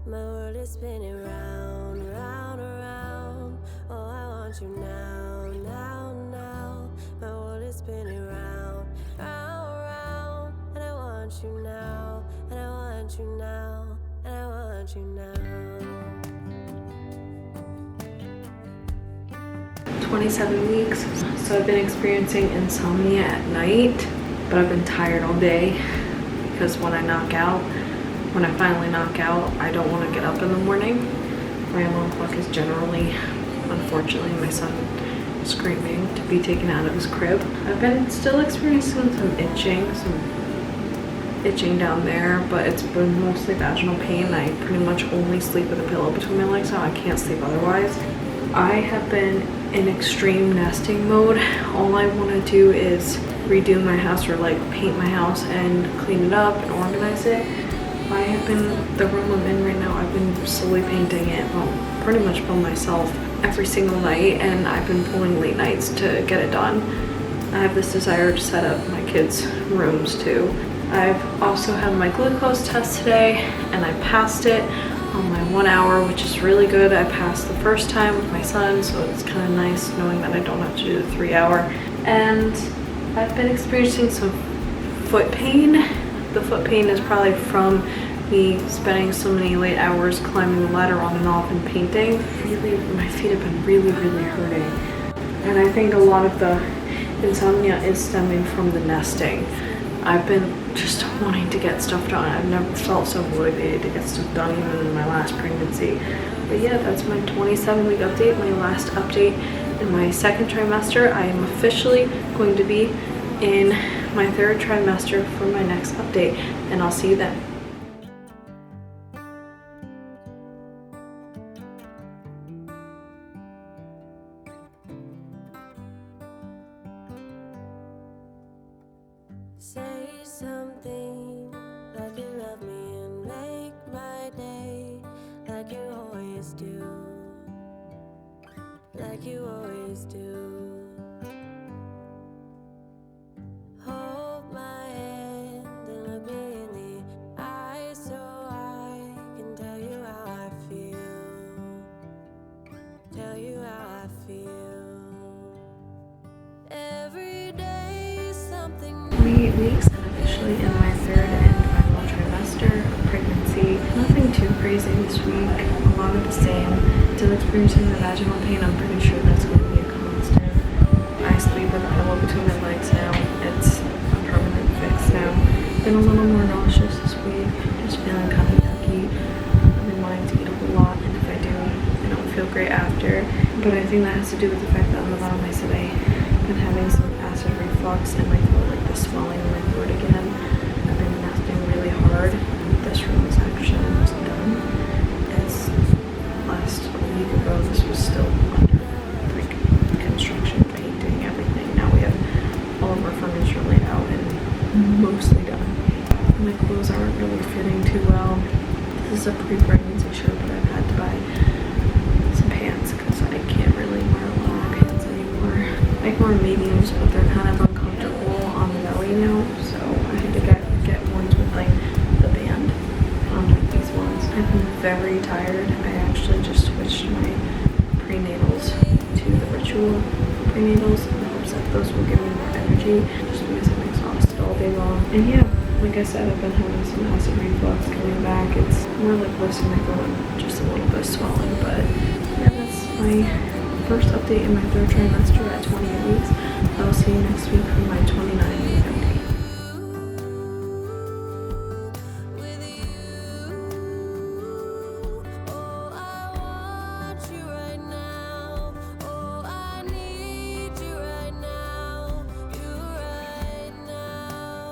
My world is spinning round, round, around. Oh, I want you now, now, now. My world is spinning round, round, round. And I want you now, and I want you now, and I want you now. 27 weeks, so I've been experiencing insomnia at night, but I've been tired all day because when I finally knock out, I don't want to get up in the morning. My alarm clock is generally, unfortunately, my son screaming to be taken out of his crib. I've been still experiencing some itching down there, but it's been mostly vaginal pain. I pretty much only sleep with a pillow between my legs now. I can't sleep otherwise. I have been in extreme nesting mode. All I want to do is redo my house or like paint my house and clean it up and organize it. I have been, the room I'm in right now, I've been slowly painting it, well, pretty much by myself every single night, and I've been pulling late nights to get it done. I have this desire to set up my kids' rooms too. I've also had my glucose test today and I passed it on my 1 hour, which is really good. I passed the first time with my son, so it's kind of nice knowing that I don't have to do the 3 hour. And I've been experiencing some foot pain. The foot pain is probably from me spending so many late hours climbing the ladder on and off and painting. Really, my feet have been really hurting. And I think a lot of the insomnia is stemming from the nesting. I've been just wanting to get stuff done. I've never felt so motivated to get stuff done, even in my last pregnancy. But yeah, that's my 27-week update, my last update in my second trimester. I am officially going to be in my third trimester for my next update, and I'll see you then. Say something like you love me and make my day, like you always do, like you always do. Hold my hand and look me in the eye so I can tell you how I feel, tell you how I feel. Every day something 28 weeks and officially in my third and final trimester of pregnancy. Nothing too crazy this week, a lot of the same. Still experiencing the vaginal pain. I'm pretty sure that's going to be a constant. I sleep with a pillow between my legs now. It's a permanent fix now. Been a little more nauseous this week, just feeling kind of yucky. I've been wanting to eat a whole lot, and if I do, I don't feel great after. But I think that has to do with the fact that on the bottom I said I've been having some acid reflux and I feel like the swelling in my throat again. I've been nesting really hard. This room is actually almost done. It's last week ago, this was still under like construction, painting, everything. Now we have all of our furniture laid out and mostly done. My clothes aren't really fitting too well. This is a pre-pregnancy shirt, but I've had to buy some pants because I can't really wear a lot of pants anymore. I can wear mediums, but they're kind of uncomfortable on the belly now, so I had to get ones with like the band on like these ones. I've been very tired. I actually just switched my prenatals to the Ritual prenatals in the hopes that those will give me more energy, just because I'm exhausted all day long. And yeah, like I said, I've been having some acid reflux coming back. It's more like lifting my throat and just a little bit of swelling, but yeah, that's my first update in my third trimester at 28 weeks. I will see you next week for my 29-week update. with you. Oh, I want you right now. Oh, I need you right now. You right now.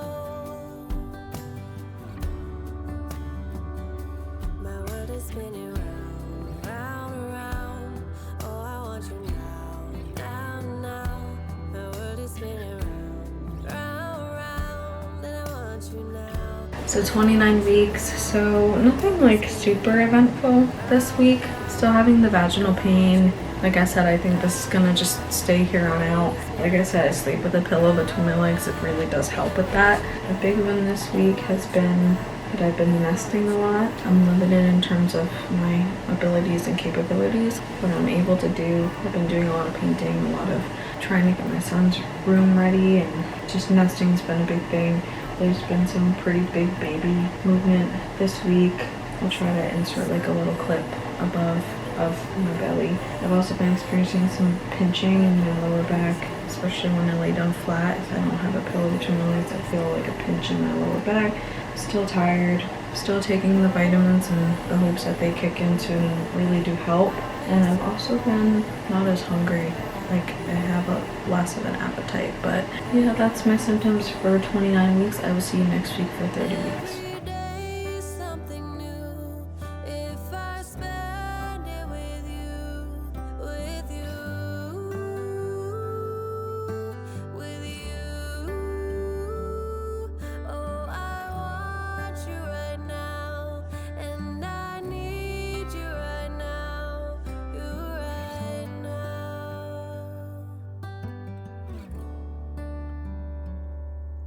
My world is spinning round, round, around. Oh, I want you now, now, now. My world is spinning round, round, round. And I want you now. So 29 weeks, so nothing like super eventful this week. Still having the vaginal pain. Like I said, I think this is gonna just stay here on out. Like I said, I sleep with a pillow between my legs. It really does help with that. The big one this week has been that I've been nesting a lot. I'm limited in terms of my abilities and capabilities. What I'm able to do, I've been doing a lot of painting, a lot of trying to get my son's room ready, and just nesting's been a big thing. There's been some pretty big baby movement this week. I'll try to insert like a little clip above of my belly. I've also been experiencing some pinching in my lower back, especially when I lay down flat. If I don't have a pillow between my legs, I feel like a pinch in my lower back. Still tired, still taking the vitamins in the hopes that they kick in soon and really do help. And I've also been not as hungry. Like I have a less of an appetite. But yeah, that's my symptoms for 29 weeks. I will see you next week for 30 weeks. Every day is something new. If I spend it with you, with you, with you. Oh, I want you right now, and I need you right now. You right now.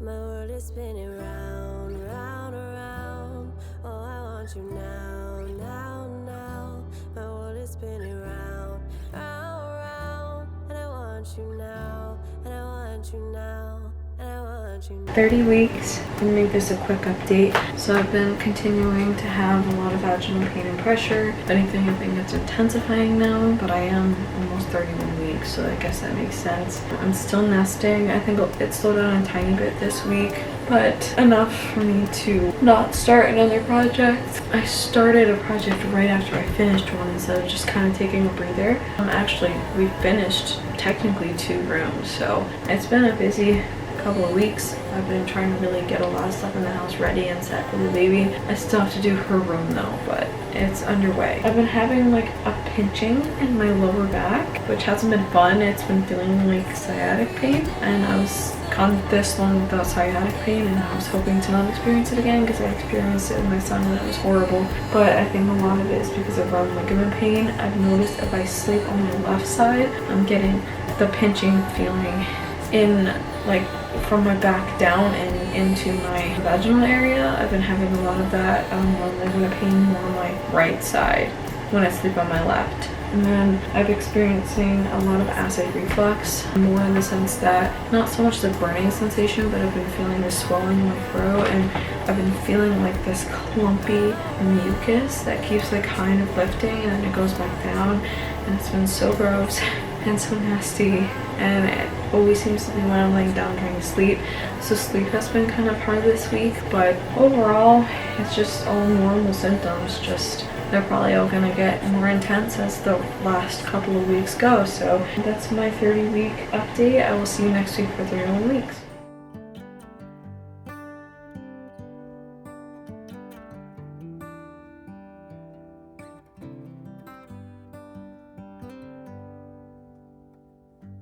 My world is spinning round, round, around. Oh, I want you now, now, now. My world is spinning round, round, round. And I want you now, and I want you now, and I want you now. 30 weeks. I'm gonna make this a quick update. So I've been continuing to have a lot of vaginal pain and pressure. If anything, I think it's intensifying now, but I am almost 31 weeks, so I guess that makes sense. I'm still nesting. I think it slowed down a tiny bit this week, but enough for me to not start another project. I started a project right after I finished one instead of just kind of taking a breather. Actually, we finished technically 2 rooms, so it's been a busy couple of weeks. I've been trying to really get a lot of stuff in the house ready and set for the baby. I still have to do her room though, but it's underway. I've been having like a pinching in my lower back, which hasn't been fun. It's been feeling like sciatic pain, and I was gone this long without sciatic pain, and I was hoping to not experience it again because I experienced it with my son and it was horrible. But I think a lot of it is because of round ligament pain. I've noticed if I sleep on my left side, I'm getting the pinching feeling in like from my back down and into my vaginal area. I've been having a lot of that round ligament pain more on my right side when I sleep on my left. And then I've been experiencing a lot of acid reflux, more in the sense that not so much the burning sensation, but I've been feeling the swelling in my throat, and I've been feeling like this clumpy mucus that keeps like kind of lifting and then it goes back down, and it's been so gross and so nasty, and it always seems to be when I'm laying down trying to sleep. So sleep has been kind of hard this week, but overall it's just all normal symptoms. Just they're probably all gonna get more intense as the last couple of weeks go. So that's my 30-week update. I will see you next week for 31 weeks.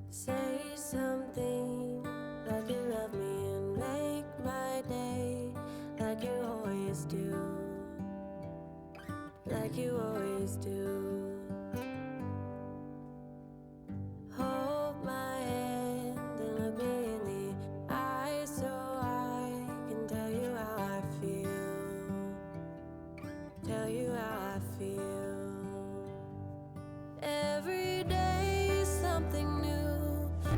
Say something like you love me and make my day, like you always do, like you always do. Hold my hand and look me in the eyes so I can tell you how I feel, tell you how I feel. Every day is something new.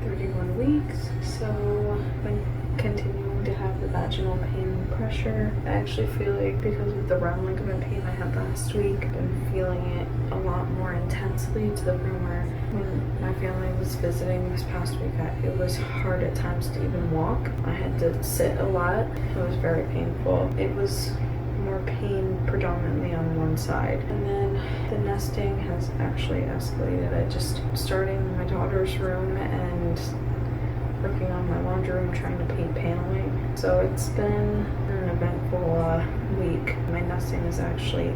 31 weeks, so I've been continuing to have the vaginal pain and pressure. I actually feel like because of the round ligament pain I had last week, I've been feeling it a lot more intensely, to the point where when my family was visiting this past week, it was hard at times to even walk. I had to sit a lot. It was very painful. It was more pain predominantly on one side, and then the nesting has actually escalated. I just starting my daughter's room and working on my laundry room, trying to paint paneling. So it's been an eventful week. My nesting is actually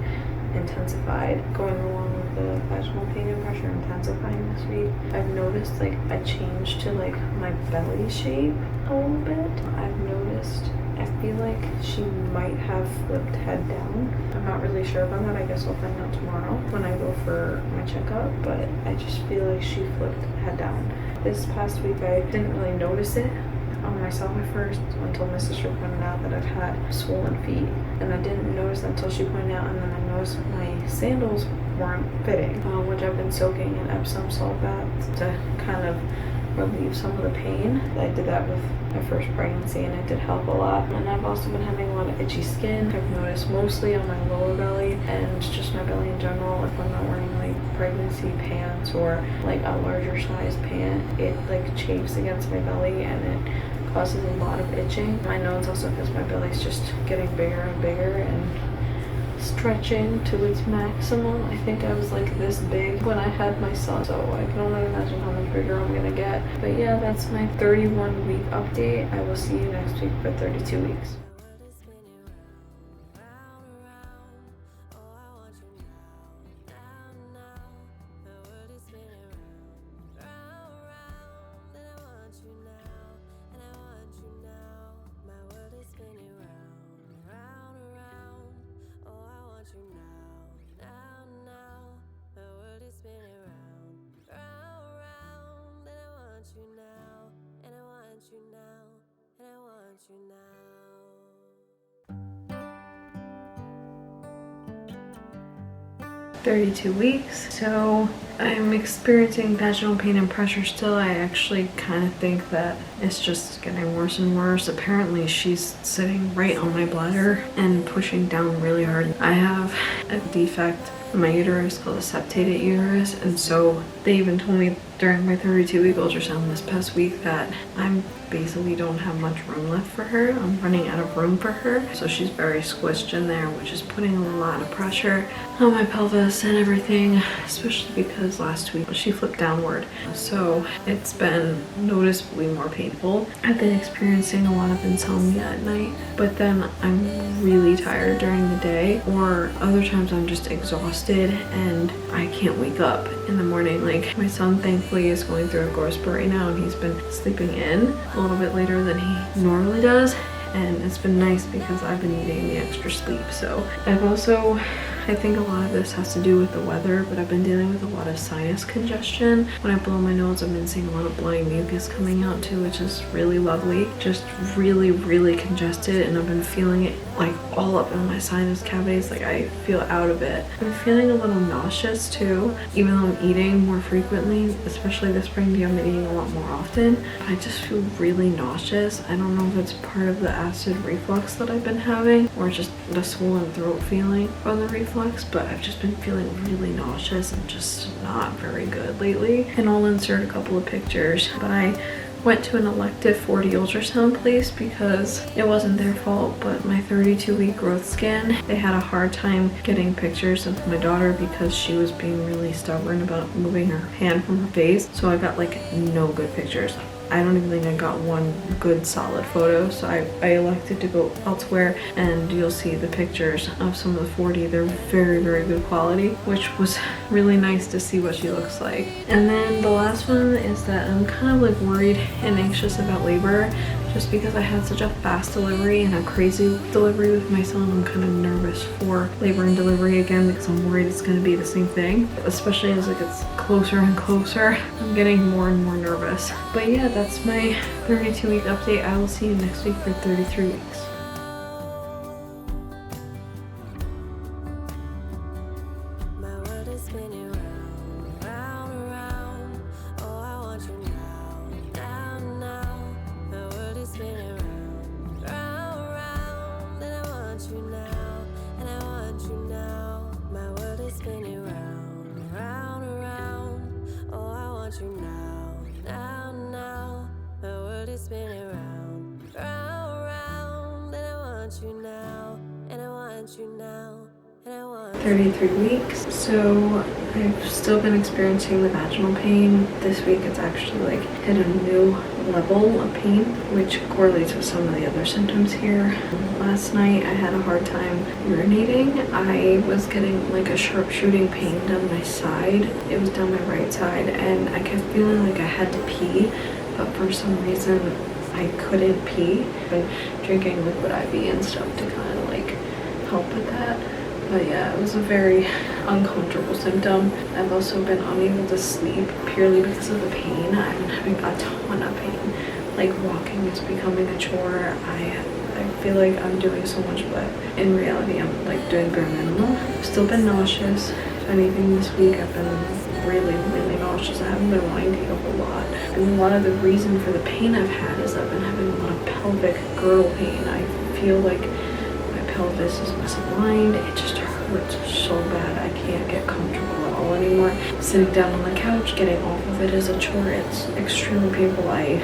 intensified, going along with the vaginal pain and pressure intensifying this week. I've noticed like a change to like my belly shape a little bit. I've noticed I feel like she might have flipped head down. I'm not really sure about that. I guess I'll find out tomorrow when I go for my checkup, but I just feel like she flipped head down. This past week I didn't really notice it on myself at first until my sister pointed out that I've had swollen feet, and I didn't notice that until she pointed out, and then I noticed my sandals weren't fitting, which I've been soaking in Epsom salt baths to kind of relieve some of the pain. I did that with my first pregnancy and it did help a lot. And I've also been having a lot of itchy skin. I've noticed mostly on my lower belly and just my belly in general. If I'm not wearing like pregnancy pants or like a larger size pant, it like chafes against my belly and it causes a lot of itching. I know it's also because my belly's just getting bigger and bigger and stretching to its maximum. I think I was like this big when I had my son, so I can only imagine how much bigger I'm gonna get. But yeah, that's my 31 week update. I will see you next week for 32 weeks. You now. 32 weeks, so I'm experiencing vaginal pain and pressure still. I actually kind of think that it's just getting worse and worse. Apparently she's sitting right on my bladder and pushing down really hard. I have a defect in my uterus called a septated uterus, and so they even told me during my 32-week ultrasound this past week that I'm basically don't have much room left for her. I'm running out of room for her, so she's very squished in there, which is putting a lot of pressure on my pelvis and everything, especially because last week she flipped downward, so it's been noticeably more painful. I've been experiencing a lot of insomnia at night, but then I'm really tired during the day, or other times I'm just exhausted and I can't wake up in the morning. Like, my son thankfully is going through a growth spurt right now, and he's been sleeping in a little bit later than he normally does, and it's been nice because I've been needing the extra sleep. So I think a lot of this has to do with the weather, but I've been dealing with a lot of sinus congestion. When I blow my nose, I've been seeing a lot of bloody mucus coming out too, which is really lovely. Just really congested, and I've been feeling it like all up in my sinus cavities. Like, I feel out of it. I'm feeling a little nauseous too, even though I'm eating more frequently, especially this spring because I've been eating a lot more often. But I just feel really nauseous. I don't know if it's part of the acid reflux that I've been having, or just the swollen throat feeling from the reflux, but I've just been feeling really nauseous and just not very good lately. And I'll insert a couple of pictures, but I went to an elective 4D ultrasound place because it wasn't their fault, but my 32-week growth scan, they had a hard time getting pictures of my daughter because she was being really stubborn about moving her hand from her face. So I got like no good pictures. I don't even think I got one good solid photo, so I elected to go elsewhere, and you'll see the pictures of some of the 4D. They're very good quality, which was really nice to see what she looks like. And then the last one is that I'm kind of like worried and anxious about labor, just because I had such a fast delivery and a crazy delivery with my son. I'm kind of nervous for labor and delivery again because I'm worried it's going to be the same thing, especially as it gets closer and closer. I'm getting more and more nervous. But yeah, that's my 32-week update. I will see you next week for 33 weeks. My world is spinning round, round, round. Oh, I want you now, now. My world is spinning round, round, round. And I want you now, and I want you now. My world is spinning round, round, round. Oh, I want you now, now. My world is spinning round, round, round. And I want you now, and I want you now. 33 weeks. So I've still been experiencing the vaginal pain. This week it's actually like hit a new level of pain, which correlates with some of the other symptoms here. Last night I had a hard time urinating. I was getting like a sharp shooting pain down my side. It was down my right side, and I kept feeling like I had to pee, but for some reason I couldn't pee. I've been drinking liquid IV and stuff to kind of like help with that. But yeah, it was a very uncomfortable symptom. I've also been unable to sleep purely because of the pain. I've been having a ton of pain. Like, walking is becoming a chore. I feel like I'm doing so much, but in reality I'm like doing bare minimum. I've still been nauseous. If anything, this week I've been really nauseous. I haven't been wanting to eat a whole lot. And a lot of the reason for the pain I've had is I've been having a lot of pelvic girdle pain. I feel like pelvis is misaligned. It just hurts so bad. I can't get comfortable at all anymore. Sitting down on the couch, getting off of it is a chore. It's extremely painful. I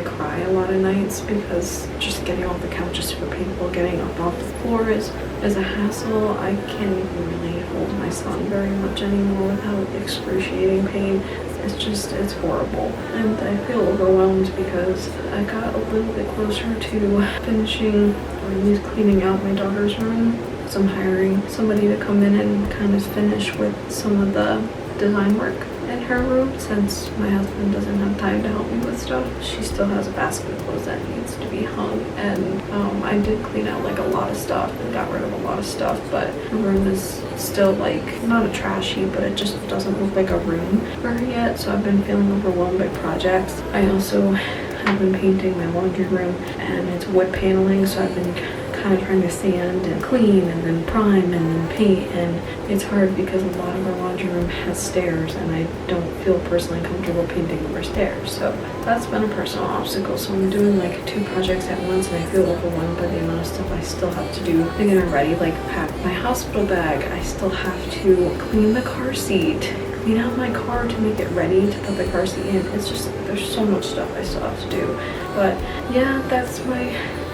cry a lot of nights because just getting off the couch is super painful. Getting up off the floor is a hassle. I can't even really hold my son very much anymore without excruciating pain. It's horrible. And I feel overwhelmed because I got a little bit closer to finishing, or at least cleaning out my daughter's room. So I'm hiring somebody to come in and kind of finish with some of the design work in her room, since my husband doesn't have time to help me with stuff. She still has a basket of clothes that needs to be hung, and I did clean out like a lot of stuff and got rid of a lot of stuff, but the room is still like not a trash heap, but it just doesn't look like a room for her yet. So I've been feeling overwhelmed by projects. I also have been painting my laundry room, and it's wood paneling, so I've been kind of trying to sand and clean and then prime and then paint, and it's hard because a lot of our laundry room has stairs, and I don't feel personally comfortable painting over stairs. So that's been a personal obstacle. So I'm doing like 2 projects at once, and I feel overwhelmed by the amount of stuff I still have to do to get her ready. Like, pack my hospital bag. I still have to clean the car seat, clean clean out my car to make it ready to put the car seat in. It's just, there's so much stuff I still have to do. But yeah, that's my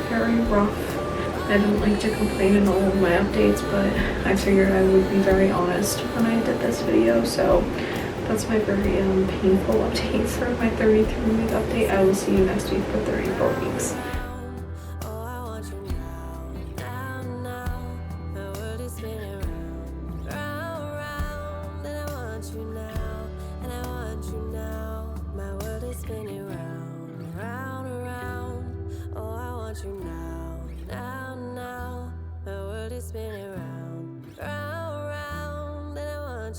very rough. I don't like to complain in all of my updates, but I figured I would be very honest when I did this video. So that's my very painful update for my 33-week update. I will see you next week for 34 weeks. Spinning round, round, round, and I want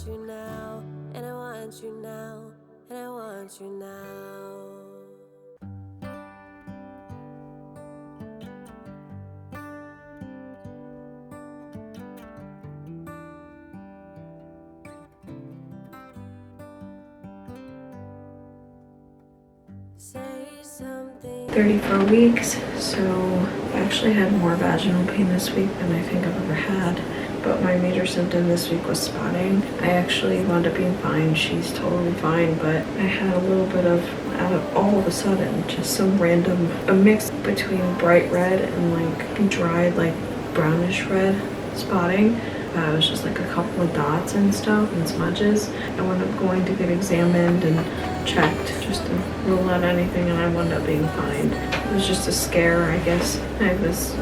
you now, and I want you now, and I want you now. 34 weeks, so I actually had more vaginal pain this week than I think I've ever had, but my major symptom this week was spotting. I actually wound up being fine. She's totally fine, but I had a little bit of, out of all of a sudden, just some random, a mix between bright red and like dried, like brownish red spotting. It was just like a couple of dots and stuff and smudges. I wound up going to get examined and checked just to rule out anything, and I wound up being fine. It was just a scare, I guess. I was,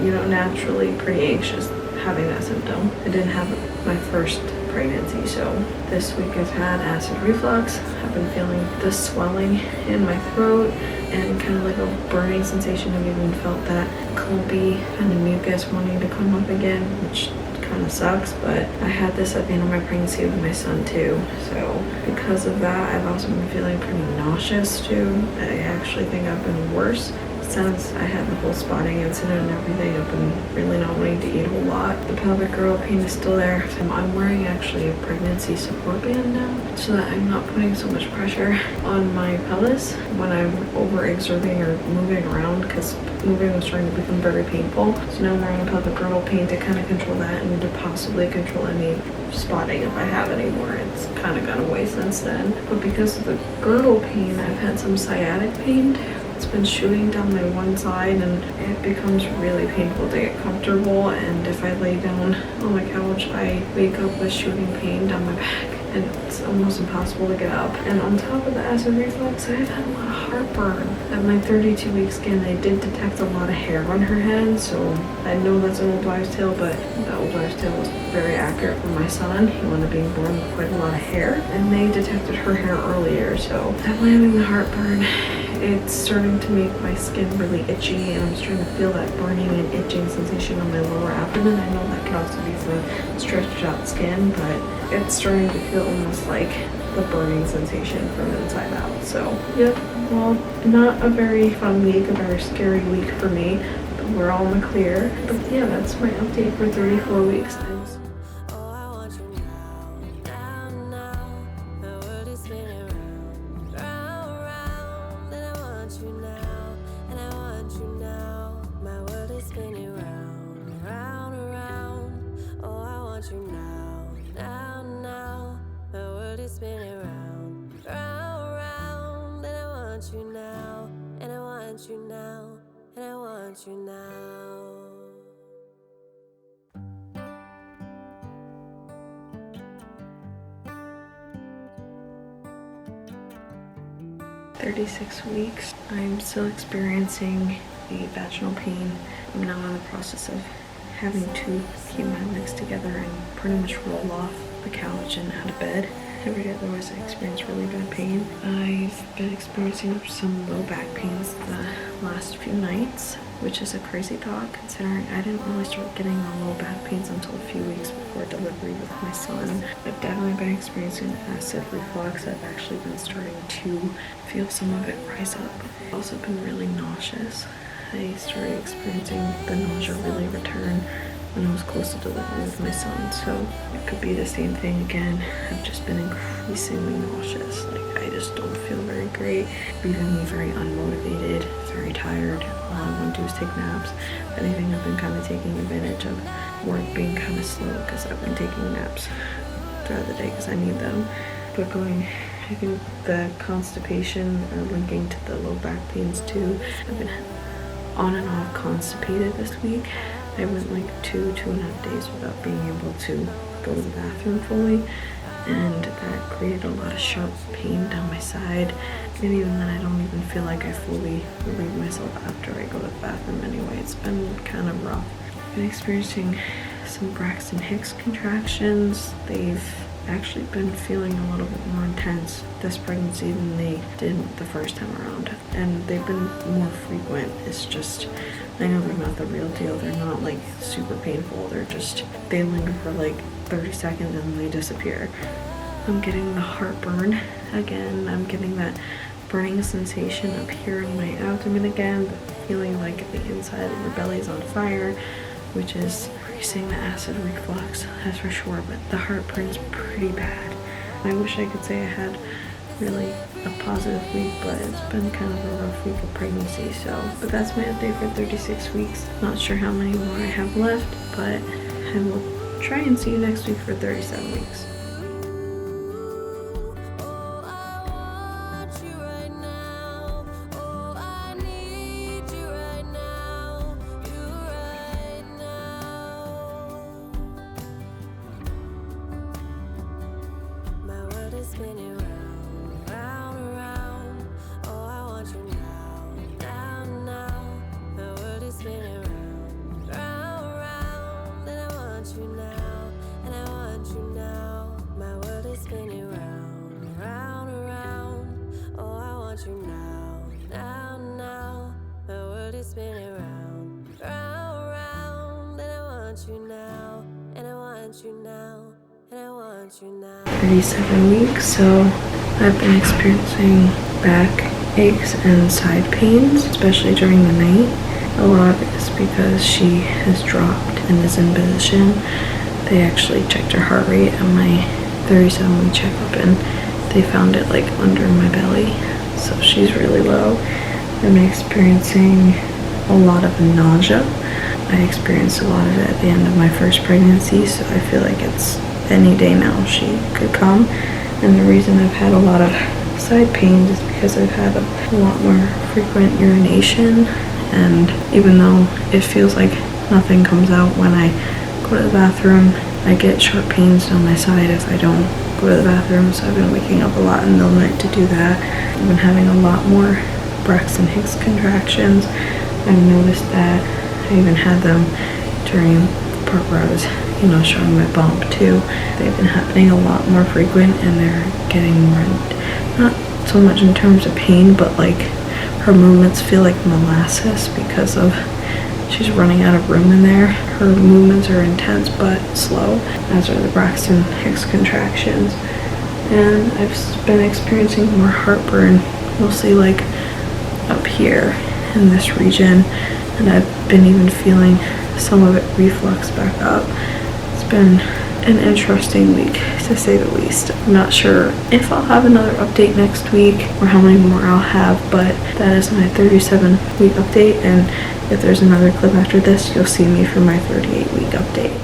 you know, naturally pretty anxious having that symptom. I didn't have my first pregnancy, so this week I've had acid reflux. I've been feeling this swelling in my throat and kind of like a burning sensation. I've even felt that clumpy kind of mucus wanting to come up again, which kind of sucks, but I had this at the end of my pregnancy with my son too, so because of that I've also been feeling pretty nauseous too. I actually think I've been worse since I had the whole spotting incident and everything. I've been really not wanting to eat a whole lot. The pelvic girdle pain is still there. I'm wearing actually a pregnancy support band now so that I'm not putting so much pressure on my pelvis when I'm overexerting or moving around, because moving was starting to become very painful. So now I'm wearing a pelvic girdle pain to kind of control that and to possibly control any spotting if I have any more. It's kind of gone away since then. But because of the girdle pain, I've had some sciatic pain. It's been shooting down my one side and it becomes really painful to get comfortable, and if I lay down on my couch I wake up with shooting pain down my back and it's almost impossible to get up. And on top of the acid reflux, I've had a lot of heartburn. At my 32-week scan they did detect a lot of hair on her head, so I know that's an old wives' tale, but the old wives' tale was very accurate for my son. He wound up being born with quite a lot of hair, and they detected her hair earlier, so I'm having the heartburn. It's starting to make my skin really itchy, and I'm starting to feel that burning and itching sensation on my lower abdomen. I know that can also be for stretched out skin, but it's starting to feel almost like the burning sensation from inside out. So, yep, well, not a very fun week, a very scary week for me, but we're all in the clear. But yeah, that's my update for 34 weeks. Spinning round, round, round, and I want you now, and I want you now, and I want you now. 36 weeks. I'm still experiencing the vaginal pain. I'm now in the process of having to keep my legs together and pretty much roll off the couch and out of bed. Every day otherwise I experience really bad pain. I've been experiencing some low back pains the last few nights, which is a crazy thought considering I didn't really start getting the low back pains until a few weeks before delivery with my son. I've definitely been experiencing acid reflux. I've actually been starting to feel some of it rise up. I've also been really nauseous. I started experiencing the nausea really return when I was close to delivery with my son, so it could be the same thing again. I've just been increasingly nauseous. Like, I just don't feel very great, leaving me very unmotivated, very tired. All I want to do is take naps. If anything, I've been kind of taking advantage of work being kind of slow because I've been taking naps throughout the day because I need them. But I think the constipation are linking to the low back pains too. I've been on and off constipated this week. I went like 2.5 days without being able to go to the bathroom fully, and that created a lot of sharp pain down my side. And even then, I don't even feel like I fully relieve myself after I go to the bathroom anyway. It's been kind of rough. I've been experiencing some Braxton Hicks contractions. They've actually been feeling a little bit more intense this pregnancy than they did the first time around, and they've been more frequent. It's just, I know they're not the real deal. They're not like super painful. They linger for like 30 seconds and then they disappear. I'm getting the heartburn again. I'm getting that burning sensation up here in my abdomen again, feeling like the inside of your belly is on fire, which is increasing the acid reflux, that's for sure, but the heartburn's pretty bad. I wish I could say I had really a positive week, but it's been kind of a rough week of pregnancy. But that's my update for 36 weeks. Not sure how many more I have left, but I will try and see you next week for 37 weeks. Spinning round, round, round. Oh, I want you now, now, now. My world is spinning round, round, round. And I want you now, and I want you now. My world is spinning round, round, round. Oh, I want you now, now, now. My world is spinning round, round, round. And I want you now, and I want you now. 37 weeks, so I've been experiencing back aches and side pains, especially during the night. A lot of it is because she has dropped and is in position. They actually checked her heart rate at my 37-week checkup and they found it like under my belly, so she's really low. I'm experiencing a lot of nausea. I experienced a lot of it at the end of my first pregnancy, so I feel like it's any day now she could come. And the reason I've had a lot of side pains is because I've had a lot more frequent urination, and even though it feels like nothing comes out when I go to the bathroom, I get sharp pains down my side if I don't go to the bathroom. So I've been waking up a lot in the night to do that. I've been having a lot more Braxton Hicks contractions. I've noticed that I even had them during the part where I was showing my bump too. They've been happening a lot more frequent, and they're getting more, not so much in terms of pain, but like her movements feel like molasses because of she's running out of room in there. Her movements are intense but slow, as are the Braxton Hicks contractions. And I've been experiencing more heartburn, mostly like up here in this region, and I've been even feeling some of it reflux back up. It's been an interesting week, to say the least. I'm not sure if I'll have another update next week or how many more I'll have, but that is my 37-week update, and if there's another clip after this, you'll see me for my 38-week update.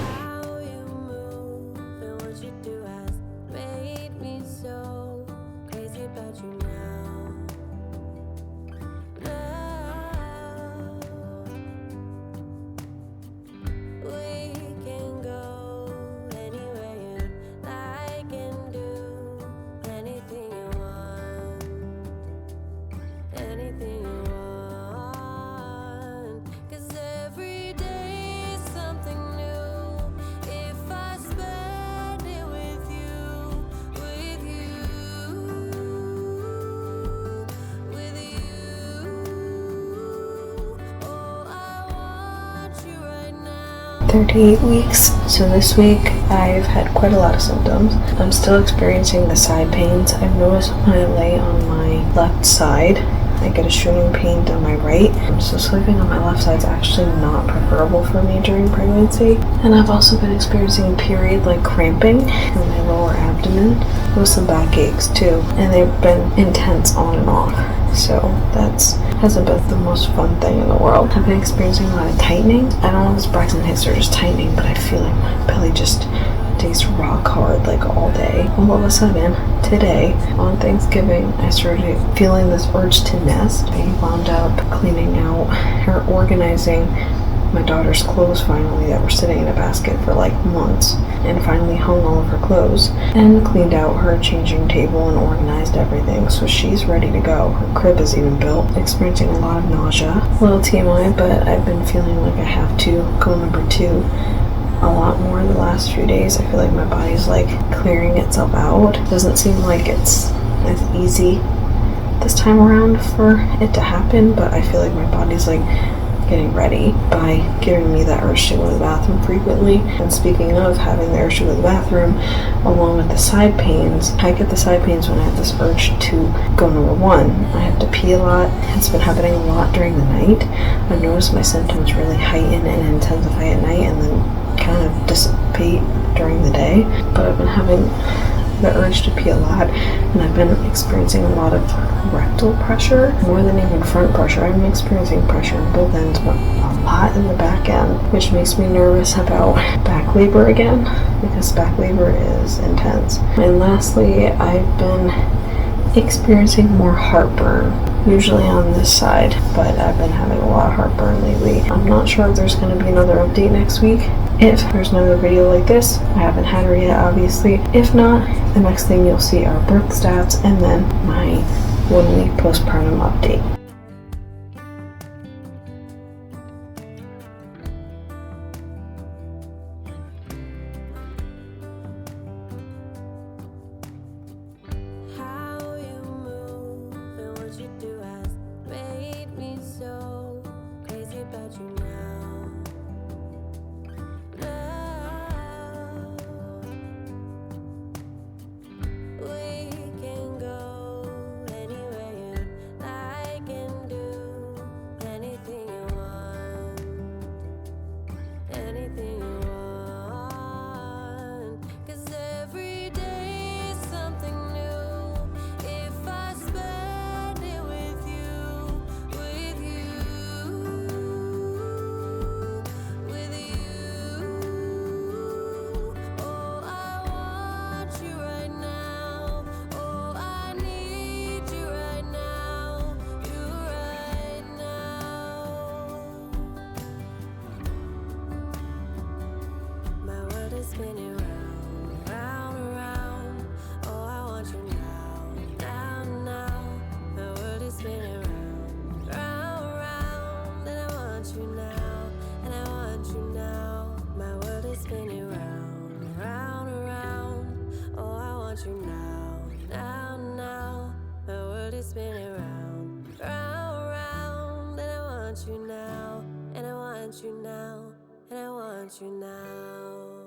"38 weeks. So this week I've had quite a lot of symptoms. I'm still experiencing the side pains. I've noticed when I lay on my left side, I get a shooting pain down my right. So sleeping on my left side is actually not preferable for me during pregnancy. And I've also been experiencing period-like cramping in my lower abdomen with some back aches too. And they've been intense on and off. So that's hasn't been the most fun thing in the world. I've been experiencing a lot of tightening. I don't know if it's Braxton Hicks or just tightening, but I feel like my belly just taste rock hard like all day. All of a sudden, today, on Thanksgiving, I started feeling this urge to nest. I wound up cleaning out or organizing my daughter's clothes finally that were sitting in a basket for like months, and finally hung all of her clothes and cleaned out her changing table and organized everything so she's ready to go. Her crib is even built. Experiencing a lot of nausea. A little TMI, but I've been feeling like I have to go number 2 a lot more the last few days. I feel like my body's like clearing itself out. Doesn't seem like it's as easy this time around for it to happen, but I feel like my body's like getting ready by giving me that urge to go to the bathroom frequently. And speaking of having the urge to go to the bathroom, along with the side pains, I get the side pains when I have this urge to go number 1. I have to pee a lot. It's been happening a lot during the night. I've noticed my symptoms really heighten and intensify at night and then kind of dissipate during the day. But I've been having the urge to pee a lot, and I've been experiencing a lot of rectal pressure, more than even front pressure. I'm experiencing pressure on both ends, but a lot in the back end, which makes me nervous about back labor again, because back labor is intense. And lastly, I've been experiencing more heartburn, usually on this side, but I've been having a lot of heartburn lately. I'm not sure if there's going to be another update next week. If there's another video like this, I haven't had her yet, obviously. If not, the next thing you'll see are birth stats and then my 1-week postpartum update. How you move and what you do has made me so crazy about you now. We can go anywhere you like and do anything you want, anything you want. 'Cause every day is something new. If I spend it with you, with you, with you. Oh, I want you right now. Oh, I need you right now. You right now. My world is spinning round, round, round. Oh, I want you now, now, now. My world is spinning round, round, round. And I want you now, and I want you now. My world is spinning round, round, round. Oh, I want you now, now, now. My world is spinning round, round, round. And I want you now, and I want you now, and I want you now.